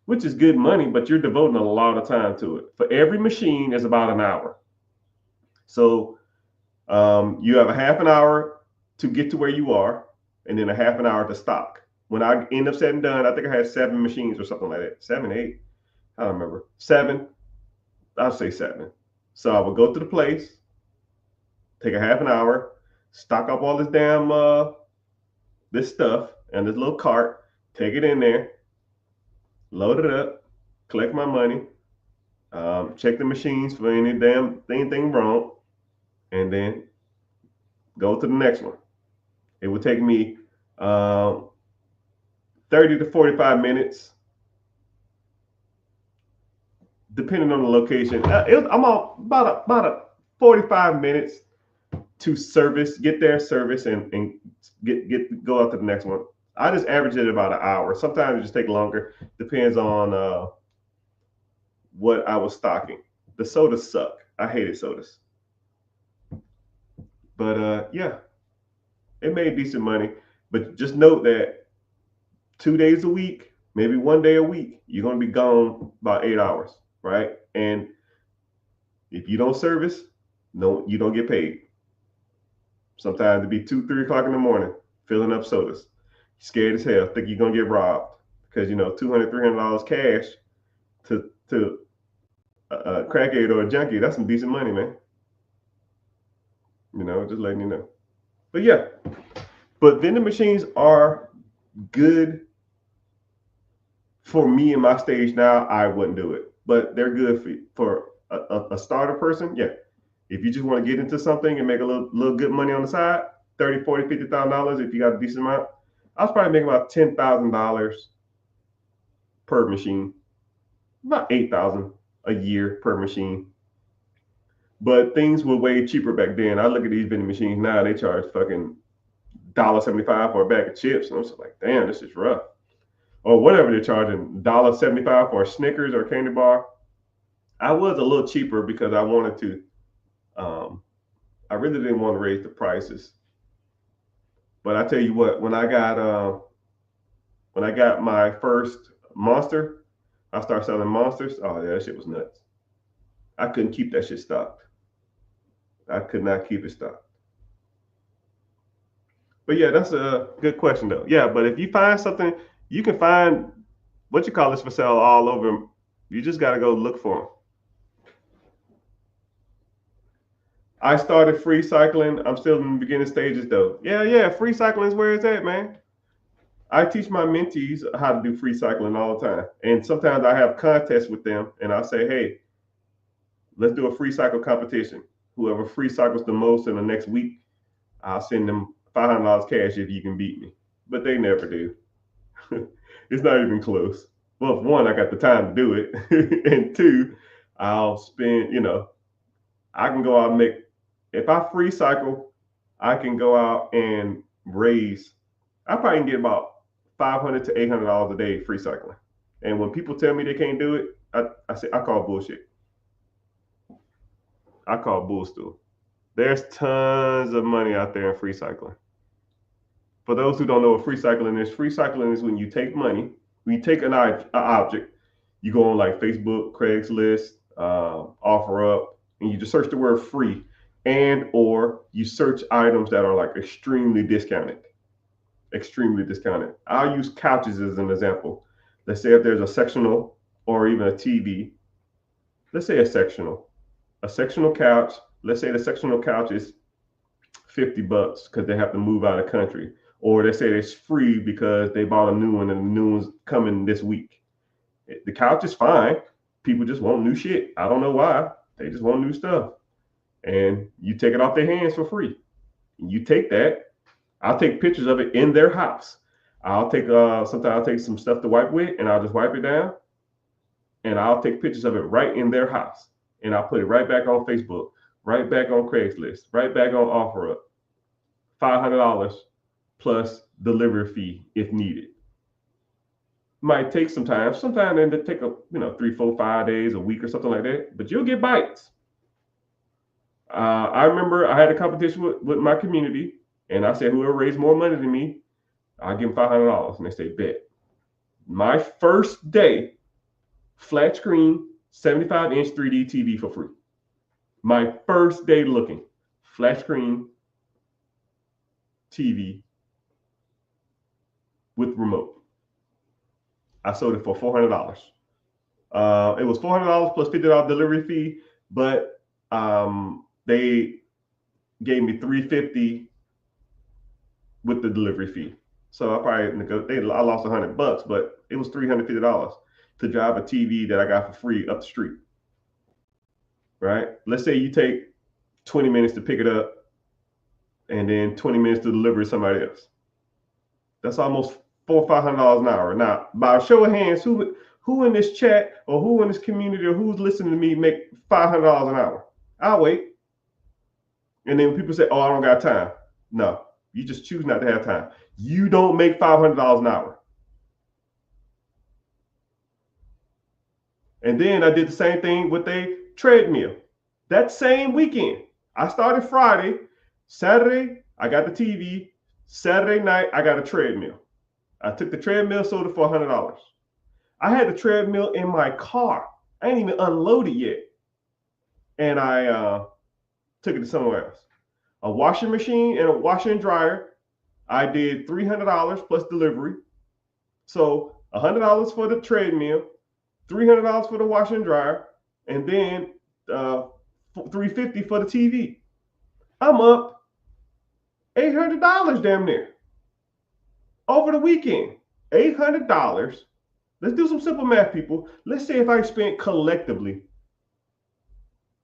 S1: which is good money, but you're devoting a lot of time to it. For every machine is about an hour. So you have a half an hour to get to where you are, and then a half an hour to stock. When I end up said and done, I think I had 7 machines or something like that. 7, 8. I don't remember. 7. I'll say 7. So I would go to the place, take a half an hour, stock up all this damn this stuff and this little cart, take it in there, load it up, collect my money, check the machines for anything wrong, and then go to the next one. It would take me 30 to 45 minutes, depending on the location. I'm on about a 45 minutes to get there, service, and go out to the next one. I just average it about an hour. Sometimes it just take longer. Depends on what I was stocking. The sodas suck. I hated sodas. But yeah, it made decent money. But just note that 2 days a week, maybe 1 day a week, you're going to be gone about 8 hours, right? And if you don't service, no, you don't get paid. Sometimes it'd be 2, 3 o'clock in the morning, filling up sodas. Scared as hell, think you're going to get robbed. Because, $200, $300 cash to a crackhead or a junkie, that's some decent money, man. Just letting you know. But yeah, vending machines are good for me in my stage now. I wouldn't do it, but they're good for a starter person. Yeah, if you just want to get into something and make a little good money on the side, $30,000, $40,000, $50,000 if you got a decent amount. I was probably making about $10,000 per machine, about $8,000 a year per machine. But things were way cheaper back then. I look at these vending machines now; they charge fucking $1.75 for a bag of chips, and I'm just like, damn, this is rough. Or whatever they're charging, $1.75 for a Snickers or a candy bar. I was a little cheaper because I wanted to. I really didn't want to raise the prices. But I tell you what, when I got my first Monster, I started selling Monsters. Oh yeah, that shit was nuts. I couldn't keep that shit stocked. I could not keep it stocked. But yeah, that's a good question though. Yeah, but if you find something, you can find what you call this for sale all over. You just got to go look for them. I started free cycling. I'm still in the beginning stages though. Yeah, free cycling is where it's at, man. I teach my mentees how to do free cycling all the time. And sometimes I have contests with them and I say, hey, let's do a free cycle competition. Whoever free cycles the most in the next week, I'll send them $500 cash if you can beat me. But they never do. It's not even close. Well, for one, I got the time to do it. And 2, I'll spend, I can go out and make, if I free cycle, I can go out and raise, I probably can get about $500 to $800 a day free cycling. And when people tell me they can't do it, I say, I call bullshit. I call bullstool. There's tons of money out there in free cycling. For those who don't know what free cycling is when you take money, when you take an object, you go on like Facebook, Craigslist, OfferUp, and you just search the word free, and or you search items that are like extremely discounted. I'll use couches as an example. Let's say if there's a sectional or even a TV, let's say a sectional couch. Let's say the sectional couch is $50 because they have to move out of the country. Or they say it's free because they bought a new one and the new one's coming this week. The couch is fine. People just want new shit. I don't know why. They just want new stuff. And you take it off their hands for free. You take that. I'll take pictures of it in their house. I'll take sometimes I'll take some stuff to wipe with and I'll just wipe it down. And I'll take pictures of it right in their house. And I'll put it right back on Facebook, right back on Craigslist, right back on OfferUp. $500 plus delivery fee if needed. Might take some time. Sometimes it take 3, 4, 5 days, a week or something like that. But you'll get bites. I remember I had a competition with my community, and I said whoever raised more money than me, I'll give them $500. And they say bet. My first day, flat screen, 75-inch 3D TV for free. My first day looking, flat screen TV with remote. I sold it for $400. It was $400 plus $50 delivery fee, but they gave me $350 with the delivery fee. So I lost $100, but it was $350 to drive a TV that I got for free up the street. Right? Let's say you take 20 minutes to pick it up and then 20 minutes to deliver to somebody else. That's almost $400 or $500 an hour. Now, by a show of hands, who in this chat or who in this community or who's listening to me make $500 an hour? I'll wait. And then people say, oh, I don't got time. No, you just choose not to have time. You don't make $500 an hour. And then I did the same thing with a treadmill. That same weekend, I started Friday. Saturday, I got the TV. Saturday night, I got a treadmill. I took the treadmill, sold it for $100. I had the treadmill in my car. I ain't even unloaded yet. And I took it to somewhere else. A washing machine and a washer and dryer. I did $300 plus delivery. So $100 for the treadmill, $300 for the washer and dryer, and then $350 for the TV. I'm up $800 damn near over the weekend. $800. Let's do some simple math, people. Let's say if I spent collectively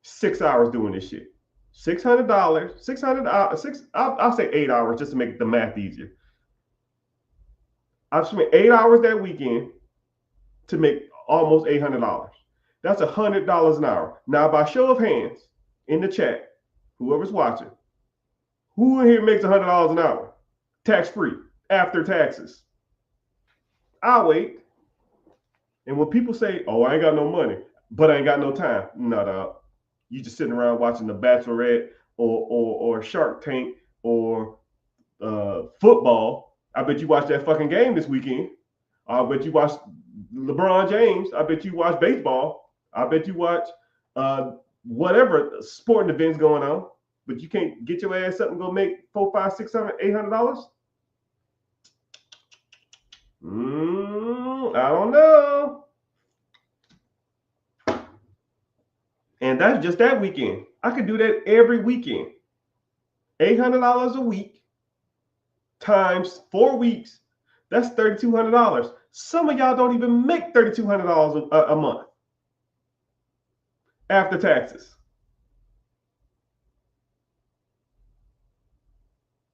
S1: 6 hours doing this shit. $600, I'll say 8 hours just to make the math easier. I've spent 8 hours that weekend to make almost $800. That's $100 an hour. Now, by show of hands in the chat, whoever's watching, who in here makes $100 an hour? Tax-free, after taxes. I'll wait. And when people say, oh, I ain't got no money, but I ain't got no time. No, dog. You just sitting around watching The Bachelorette or Shark Tank or football. I bet you watched that fucking game this weekend. I bet you watched LeBron James. I bet you watch baseball. I bet you watch whatever sporting events going on. But you can't get your ass up and go make $400, $500, $600, $800. I don't know. And that's just that weekend. I could do that every weekend. $800 a week times 4 weeks. That's $3,200. Some of y'all don't even make $3,200 a month after taxes.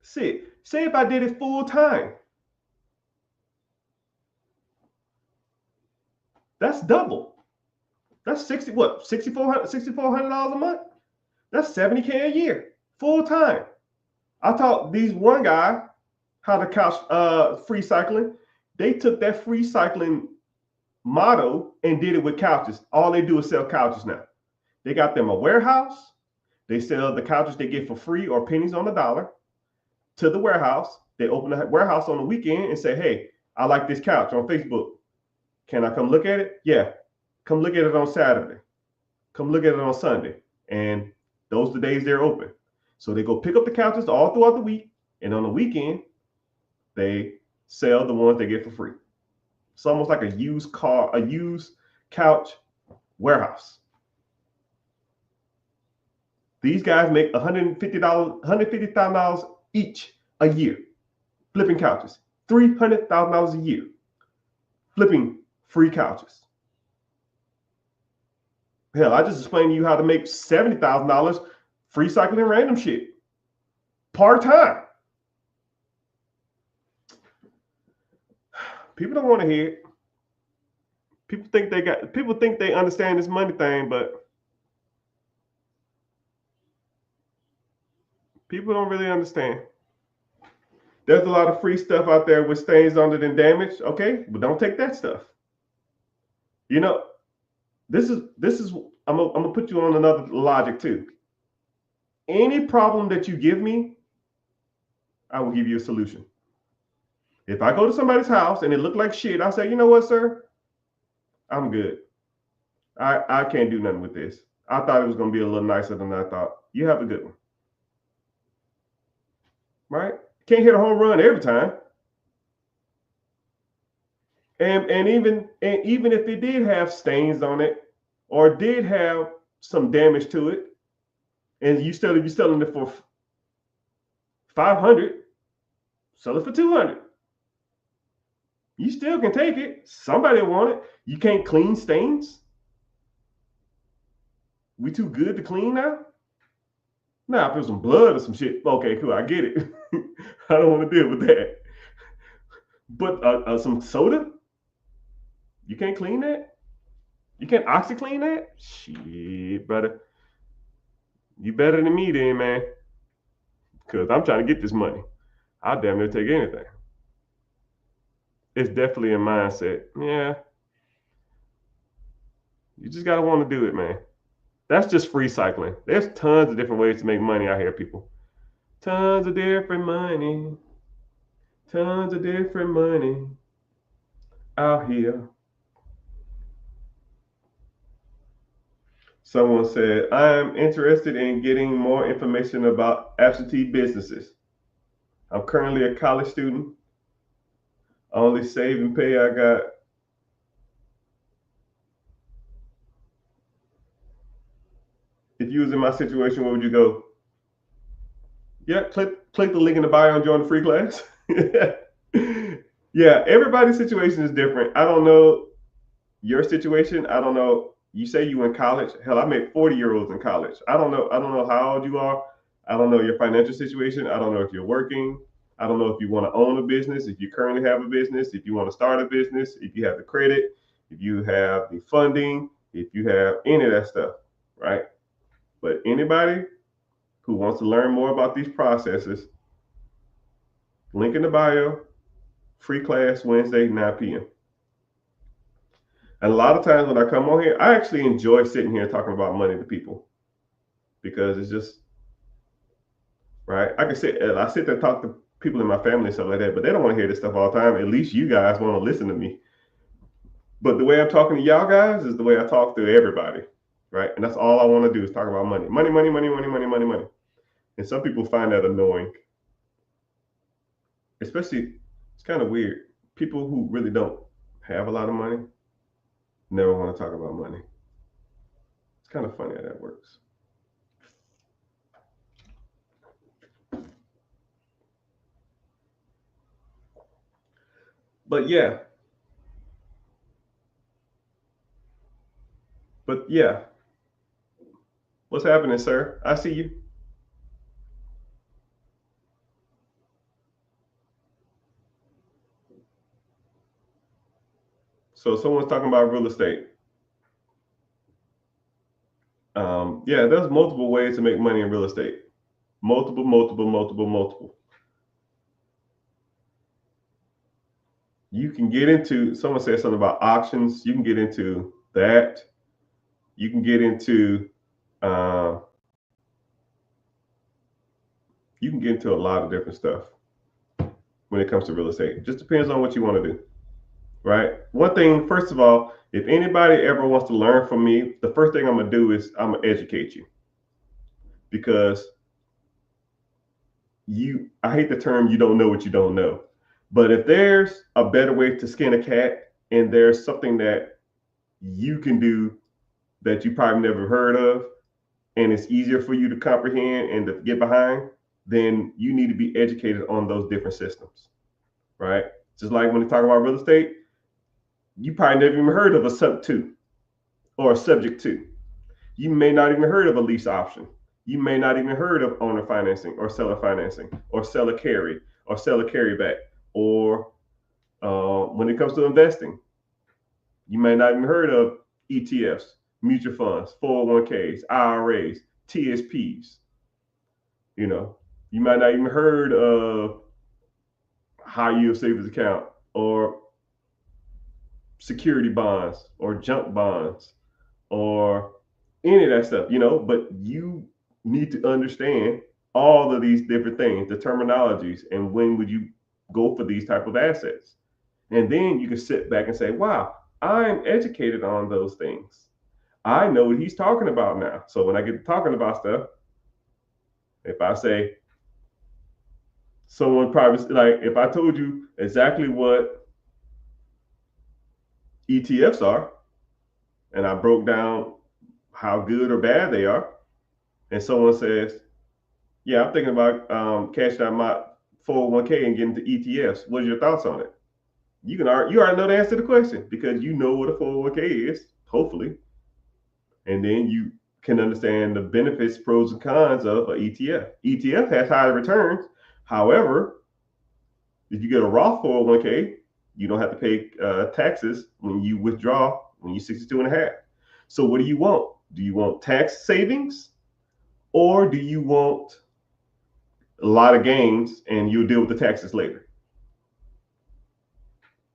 S1: Say if I did it full time. That's double. That's $6,400 a month? That's $70K a year, full time. I taught these one guy how to couch free cycling. They took that free cycling motto and did it with couches. All they do is sell couches now. They got them a warehouse. They sell the couches they get for free or pennies on the dollar to the warehouse. They open the warehouse on the weekend and say, hey, I like this couch on Facebook. Can I come look at it? Yeah. Come look at it on Saturday. Come look at it on Sunday. And those are the days they're open. So they go pick up the couches all throughout the week. And on the weekend, they sell the ones they get for free. It's almost like a used couch warehouse. These guys make $150,000 each a year flipping couches. $300,000 a year flipping free couches. Hell, I just explained to you how to make $70,000 free cycling random shit part-time. People don't want to hear it. People think they understand this money thing, but people don't really understand. There's a lot of free stuff out there with stains on it and damage. Okay, but don't take that stuff. You know, this is I'm gonna put you on another logic too. Any problem that you give me, I will give you a solution. If I go to somebody's house and it looked like shit, I say, you know what, sir? I'm good. I can't do nothing with this. I thought it was gonna be a little nicer than I thought. You have a good one. Right? Can't hit a home run every time. And even if it did have stains on it or did have some damage to it, and you're selling it for 500, sell it for 200. You still can take it. Somebody want it. You can't clean stains. We too good to clean now. Now, if there's some blood or some shit, okay, cool, I get it. I don't want to deal with that. But some soda, you can't clean that. You can't OxyClean that. Shit, brother. You better than me, then, man. Because I'm trying to get this money. I'll damn near take anything. It's definitely a mindset. Yeah. You just gotta want to do it, man. That's just free cycling. There's tons of different ways to make money out here, people. Tons of different money. Tons of different money out here. Someone said, I'm interested in getting more information about absentee businesses. I'm currently a college student. Only save and pay I got. If you was in my situation, where would you go? Yeah, click the link in the bio and join the free class. Yeah, everybody's situation is different. I don't know your situation. I don't know. You say you in college. Hell, I met 40-year-olds in college. I don't know. I don't know how old you are. I don't know your financial situation. I don't know if you're working. I don't know if you want to own a business, if you currently have a business, if you want to start a business, if you have the credit, if you have the funding, if you have any of that stuff, right? But anybody who wants to learn more about these processes, link in the bio, free class Wednesday, 9 p.m. And a lot of times when I come on here, I actually enjoy sitting here talking about money to people because it's just, right? I sit there and talk to people in my family and stuff like that, but they don't want to hear this stuff all the time. At least you guys want to listen to me. But the way I'm talking to y'all guys is the way I talk to everybody, right? And that's all I want to do is talk about money. Money, money, money, money, money, money, money. And some people find that annoying. Especially, it's kind of weird. People who really don't have a lot of money never want to talk about money. It's kind of funny how that works. But yeah. What's happening, sir? I see you. So someone's talking about real estate. Yeah, there's multiple ways to make money in real estate. Multiple. You can get into, someone said something about auctions. You can get into that. You can get into, you can get into a lot of different stuff when it comes to real estate. It just depends on what you want to do, right? One thing, first of all, if anybody ever wants to learn from me, the first thing I'm going to do is I'm going to educate you. Because I hate the term, you don't know what you don't know. But if there's a better way to skin a cat and there's something that you can do that you probably never heard of, and it's easier for you to comprehend and to get behind, then you need to be educated on those different systems, right? Just like when you talk about real estate, you probably never even heard of a sub two or a subject to. You may not even heard of a lease option. You may not even heard of owner financing or seller financing or seller carry or seller carryback. Or when it comes to investing, you may not even heard of ETFs, mutual funds, 401ks, IRAs, TSPs. You know, you might not even heard of high yield savings account or security bonds or junk bonds or any of that stuff, but you need to understand all of these different things, the terminologies, and when would you go for these type of assets. And then you can sit back and say, wow, I'm educated on those things. I know what he's talking about now. So when I get to talking about stuff, if I say someone probably, like if I told you exactly what ETFs are, and I broke down how good or bad they are, and someone says, yeah, I'm thinking about cashing out my 401k and getting to ETFs. What are your thoughts on it? You already know the answer to the question because you know what a 401k is, hopefully, and then you can understand the benefits, pros and cons of an ETF. ETF has higher returns. However, if you get a Roth 401k, you don't have to pay taxes when you withdraw when you're 62 and a half. So what do you want? Do you want tax savings or do you want a lot of gains and you'll deal with the taxes later?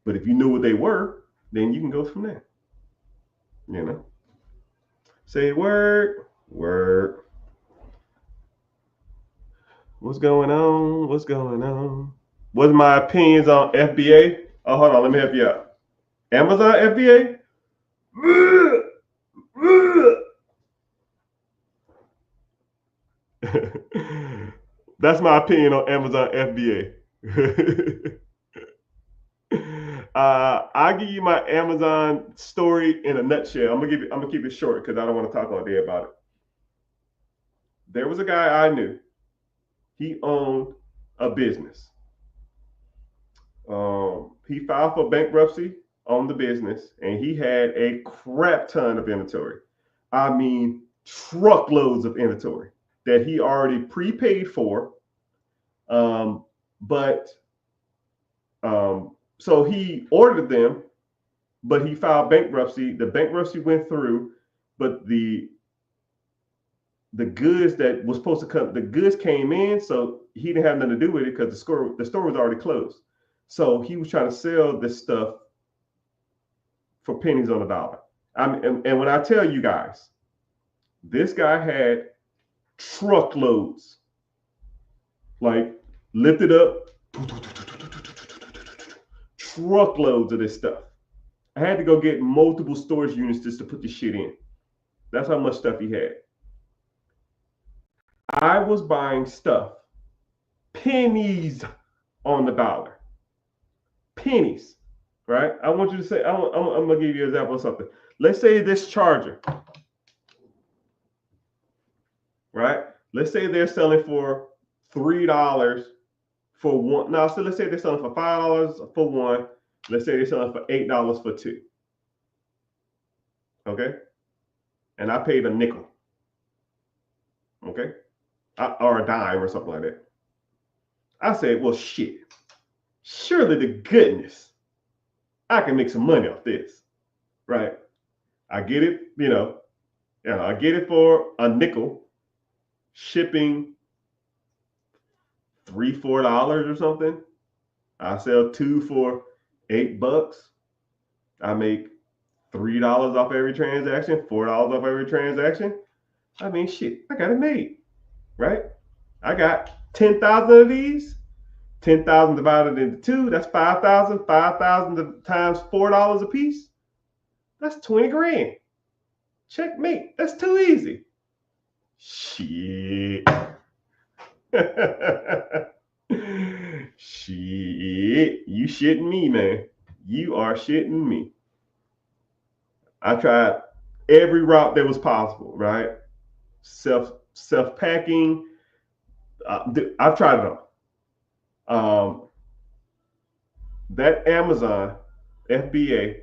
S1: But if you knew what they were, then you can go from there. Say word. What's going on? What's my opinions on FBA? Oh, hold on, let me help you out. Amazon FBA? That's my opinion on Amazon FBA. I'll give you my Amazon story in a nutshell. I'm gonna keep it short because I don't want to talk all day about it. There was a guy I knew. He owned a business. He filed for bankruptcy on the business, and he had a crap ton of inventory. I mean, truckloads of inventory that he already prepaid for. So he ordered them, but he filed bankruptcy. The bankruptcy went through, but the goods that was supposed to come, the goods came in, so he didn't have nothing to do with it because the store was already closed. So he was trying to sell this stuff for pennies on the dollar. And when I tell you guys, this guy had truckloads, like lifted up, truckloads of this stuff. I had to go get multiple storage units just to put this shit in. That's how much stuff he had. I was buying stuff, pennies on the dollar. Pennies, right? I want you to say, I'm going to give you an example of something. Let's say this charger, right? Let's say they're selling for $3 for one. Now, so let's say they're selling for $5 for one. Let's say they're selling for $8 for two. Okay? And I paid a nickel. Okay? Or a dime or something like that. I said, well, shit. Surely to goodness, I can make some money off this. Right? I get it, I get it for a nickel, shipping $3-4 or something. I sell two for $8. I make $3 off every transaction, $4 off every transaction. I mean, shit, I got it made, right? I got 10,000 of these. 10,000 divided into two, that's 5,000. 5,000 times $4 a piece, that's 20 grand. Checkmate. That's too easy. Shit. Shit. You shitting me, man. You are shitting me. I tried every route that was possible, right? Self-packing. I've tried it all. That Amazon FBA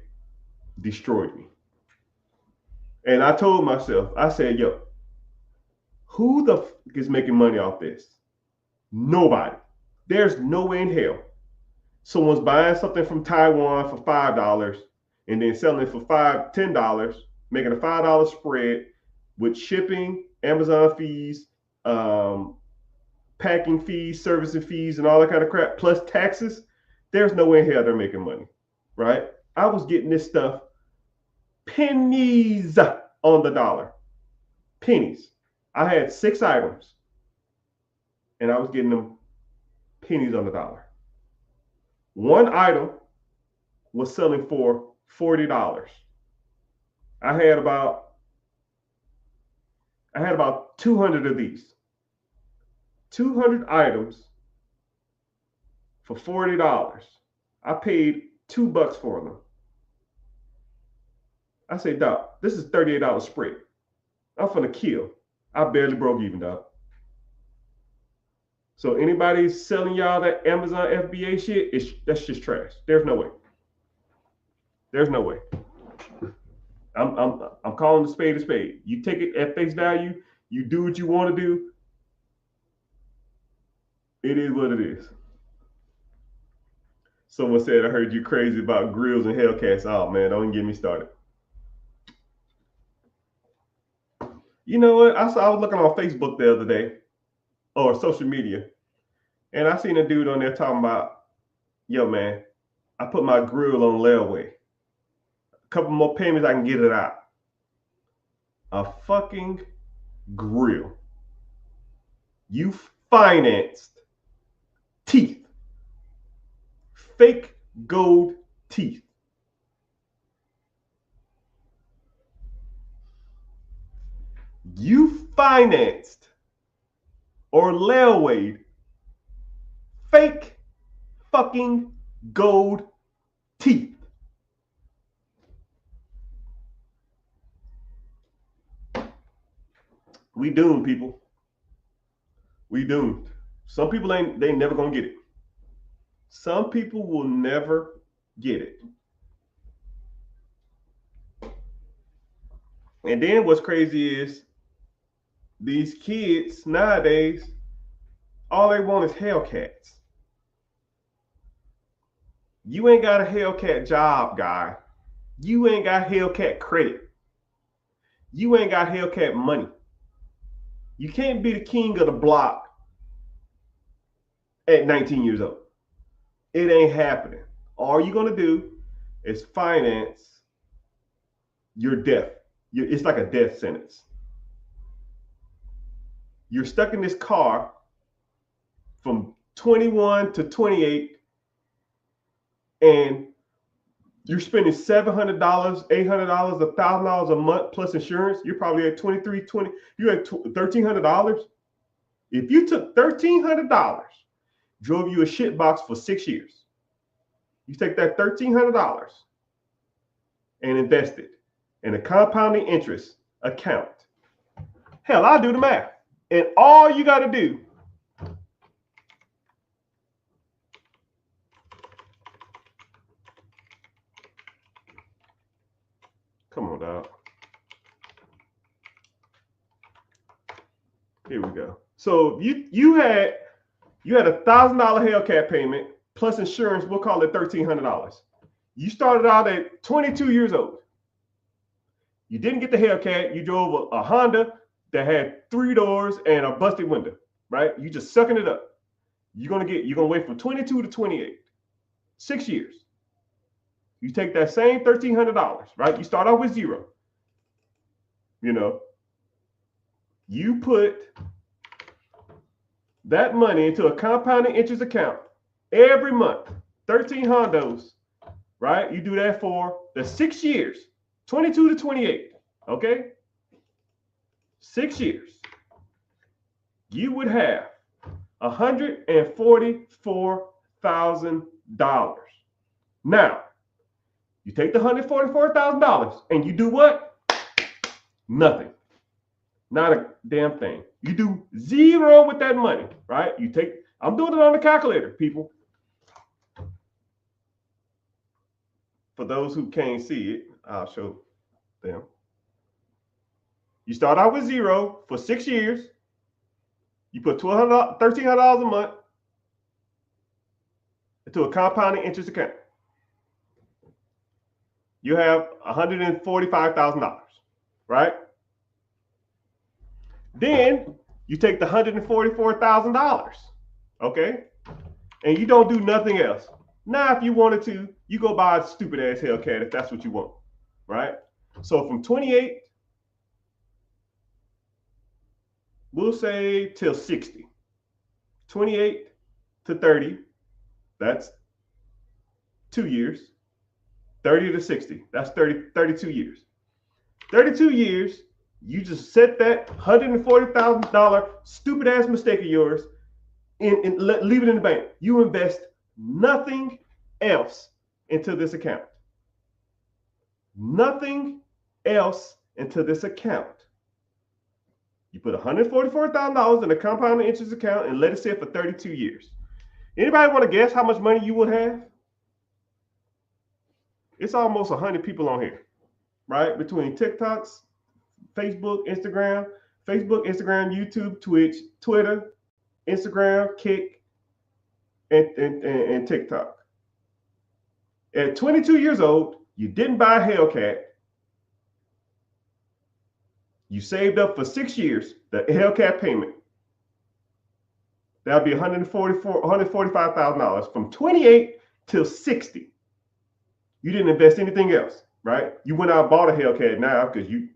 S1: destroyed me. And I told myself, I said, yo, who the f is making money off this? Nobody. There's no way in hell someone's buying something from Taiwan for $5 and then selling it for $10, making a $5 spread with shipping, Amazon fees, packing fees, servicing fees, and all that kind of crap, plus taxes. There's no way in hell they're making money, right? I was getting this stuff pennies on the dollar. Pennies. I had 6 items and I was getting them pennies on the dollar. One item was selling for $40. I had about 200 of these. 200 items for $40. I paid $2 for them. I say, Doc, this is $38 spread. I'm finna kill. I barely broke even, Doc. So anybody selling y'all that Amazon FBA shit, that's just trash. There's no way. There's no way. I'm calling the spade a spade. You take it at face value. You do what you want to do. It is what it is. Someone said, I heard you crazy about grills and Hellcats. Oh man, don't even get me started. You know what? I was looking on Facebook the other day, or social media, and I seen a dude on there talking about, yo man, I put my grill on layaway. A couple more payments, I can get it out. A fucking grill. You financed teeth. Fake gold teeth. You financed or layawayed fake fucking gold teeth. We doomed, people. We doomed. Some people they never gonna get it. Some people will never get it. And then what's crazy is these kids nowadays, all they want is Hellcats. You ain't got a Hellcat job, guy. You ain't got Hellcat credit. You ain't got Hellcat money. You can't be the king of the block at 19 years old. It ain't happening. All you're going to do is finance your death. It's like a death sentence. You're stuck in this car from 21 to 28, and you're spending $700, $800, $1,000 a month plus insurance. You're probably at $2,320. You're at $1,300. If you took $1,300, drove you a shit box for 6 years, you take that $1,300 and invest it in a compounding interest account. Hell, I'll do the math. And all you got to do come on, dog. Here we go. So you had $1,000 Hellcat payment plus insurance. We'll call it $1,300. You started out at 22 years old. You didn't get the Hellcat. You drove a Honda that had 3 doors and a busted window, right? You just sucking it up. You're gonna wait from 22 to 28, 6 years. You take that same $1,300, right? You start off with zero. You know, you put that money into a compounding interest account every month, 13 hondos, right? You do that for the 6 years, 22 to 28, okay? 6 years. You would have $144,000. Now, you take the $144,000 and you do what? Nothing. Not a damn thing. You do zero with that money, right? I'm doing it on the calculator, people. For those who can't see it, I'll show them. You start out with zero for 6 years. You put $1,300 a month into a compounding interest account. You have $145,000, right? Then you take the $144,000, okay? And you don't do nothing else. Now, if you wanted to, you go buy a stupid ass Hellcat if that's what you want, right? So from 28, we'll say till 60. 28 to 30, that's 2 years. 30 to 60, that's 32 years. 32 years, you just set that $140,000 stupid ass mistake of yours and leave it in the bank. You invest nothing else into this account. Nothing else into this account. You put $144,000 in a compounded interest account and let it sit for 32 years. Anybody want to guess how much money you would have? It's almost 100 people on here, right? Between TikToks, Facebook, Instagram, YouTube, Twitch, Twitter, Instagram, Kick, and TikTok. At 22 years old, you didn't buy a Hellcat. You saved up for 6 years, the Hellcat payment. That'll be $145,000 from 28 till 60. You didn't invest anything else, right? You went out and bought a Hellcat now because you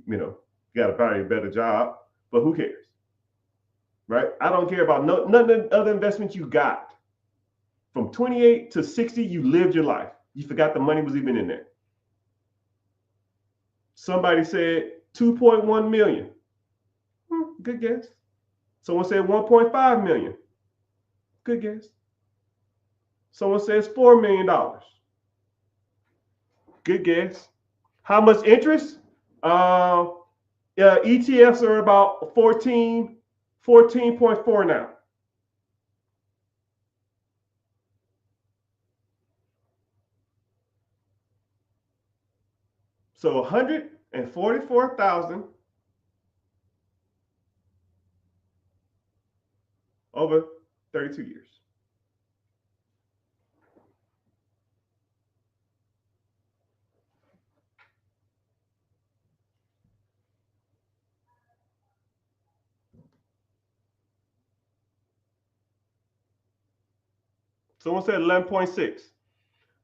S1: got to buy a better job, but who cares, right? I don't care about none of the other investments you got. From 28 to 60, you lived your life. You forgot the money was even in there. Somebody said 2.1 million. Good guess. Someone said 1.5 million. Good guess. Someone says $4 million. Good guess. How much interest? ETFs are about 14.4 now. So 144,000 over 32 years. Someone said 11.6.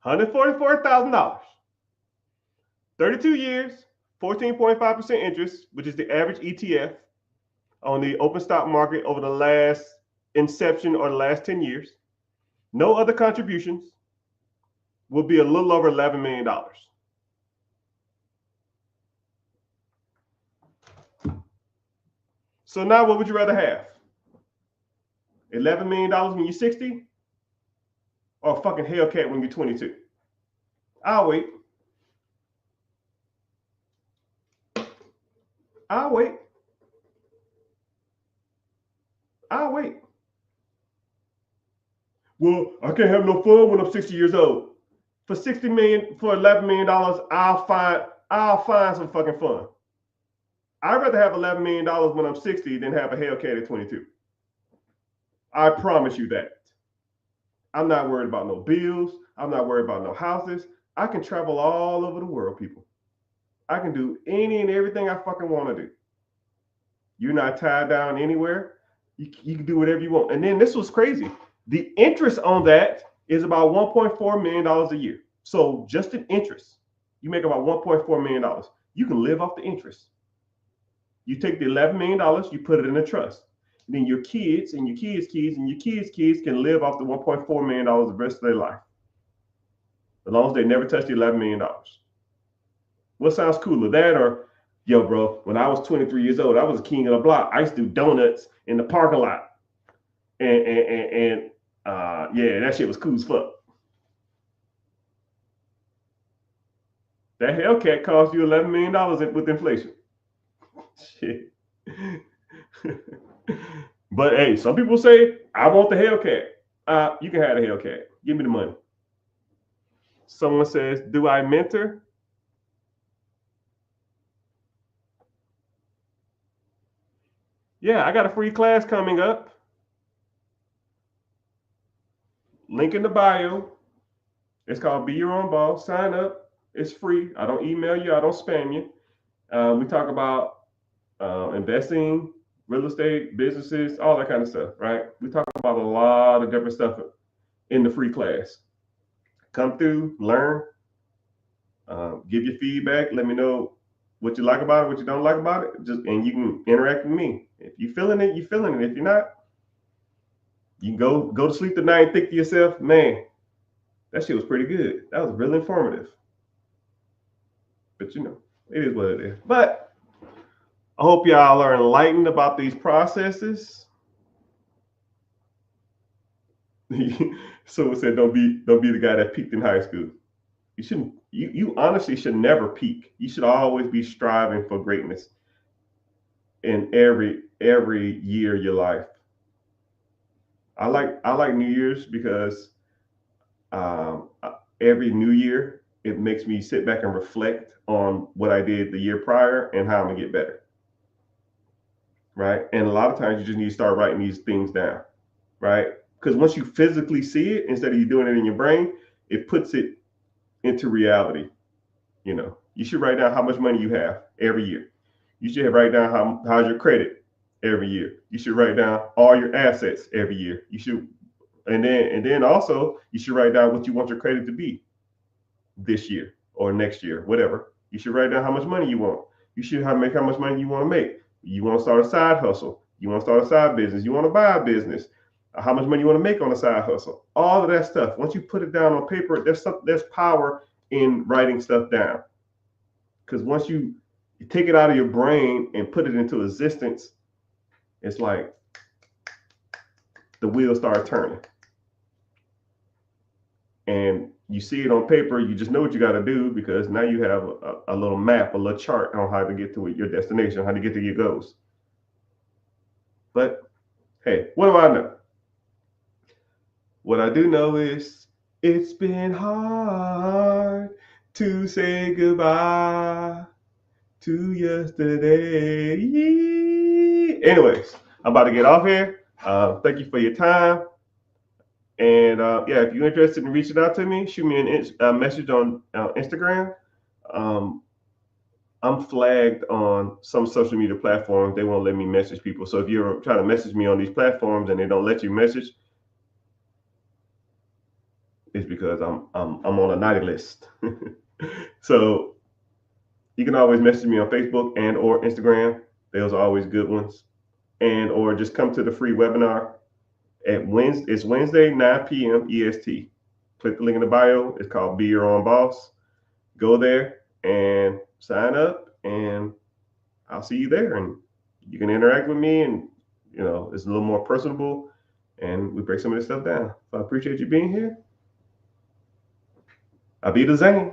S1: $144,000. 32 years, 14.5% interest, which is the average ETF on the open stock market over the last inception or the last 10 years. No other contributions, will be a little over $11 million. So now what would you rather have? $11 million when you're 60 or a fucking Hellcat when you're 22? I'll wait. I'll wait. I'll wait. Well, I can't have no fun when I'm 60 years old. For $11 million, I'll find some fucking fun. I'd rather have $11 million when I'm 60 than have a Hellcat at 22. I promise you that. I'm not worried about no bills. I'm not worried about no houses. I can travel all over the world, people. I can do any and everything I fucking want to do. You're not tied down anywhere. You can do whatever you want. And then this was crazy. The interest on that is about $1.4 million a year. So just in interest, you make about $1.4 million. You can live off the interest. You take the $11 million, you put it in a trust. And then your kids and your kids' kids and your kids' kids can live off the $1.4 million the rest of their life. As long as they never touch the $11 million. What sounds cooler, that or, yo, bro, when I was 23 years old, I was a king of the block. I used to do donuts in the parking lot. And yeah, that shit was cool as fuck. That Hellcat cost you $11 million with inflation. Shit. But hey, some people say, I want the Hellcat. You can have the Hellcat. Give me the money. Someone says, do I mentor? Yeah, I got a free class coming up. Link in the bio. It's called Be Your Own Boss. Sign up. It's free. I don't email you. I don't spam you. We talk about investing, real estate, businesses, all that kind of stuff, right? We talk about a lot of different stuff in the free class. come through, learn, give your feedback. Let me know what you like about it, what you don't like about it. And you can interact with me. If you feeling it, you feeling it. If you're not, you can go to sleep tonight and think to yourself, man, that shit was pretty good. That was really informative. But it is what it is. But I hope y'all are enlightened about these processes. Someone said, don't be the guy that peaked in high school. You shouldn't. You honestly should never peak. You should always be striving for greatness in every year of your life. I like New Year's because um, every New Year it makes me sit back and reflect on what I did the year prior and how I'm gonna get better. Right, and a lot of times you just need to start writing these things down. Right, because once you physically see it, instead of you doing it in your brain, it puts it into reality. You should write down how much money you have every year. You should write down how's your credit every year. You should write down all your assets every year. You should, and then also you should write down what you want your credit to be this year or next year, whatever. You should write down how much money you want. You should make how much money you want to make. You want to start a side hustle. You want to start a side business. You want to buy a business. How much money you want to make on a side hustle. All of that stuff. Once you put it down on paper, there's power in writing stuff down. Because once you take it out of your brain and put it into existence, it's like the wheels start turning. And you see it on paper, you just know what you got to do because now you have a little map, a little chart on how to get to your destination, how to get to your goals. But hey, what do I know? What I do know is it's been hard to say goodbye to yesterday. Anyways, I'm about to get off here. Thank you for your time. And yeah, if you're interested in reaching out to me, shoot me a message on Instagram. I'm flagged on some social media platforms. They won't let me message people. So if you're trying to message me on these platforms and they don't let you message, it's because I'm on a naughty list. So you can always message me on Facebook and or Instagram. Those are always good ones. And or just come to the free webinar at Wednesday. It's Wednesday, 9 p.m. EST. Click the link in the bio. It's called Be Your Own Boss. Go there and sign up, and I'll see you there. And you can interact with me, and it's a little more personable, and we break some of this stuff down. So I appreciate you being here. I'll be the Zane.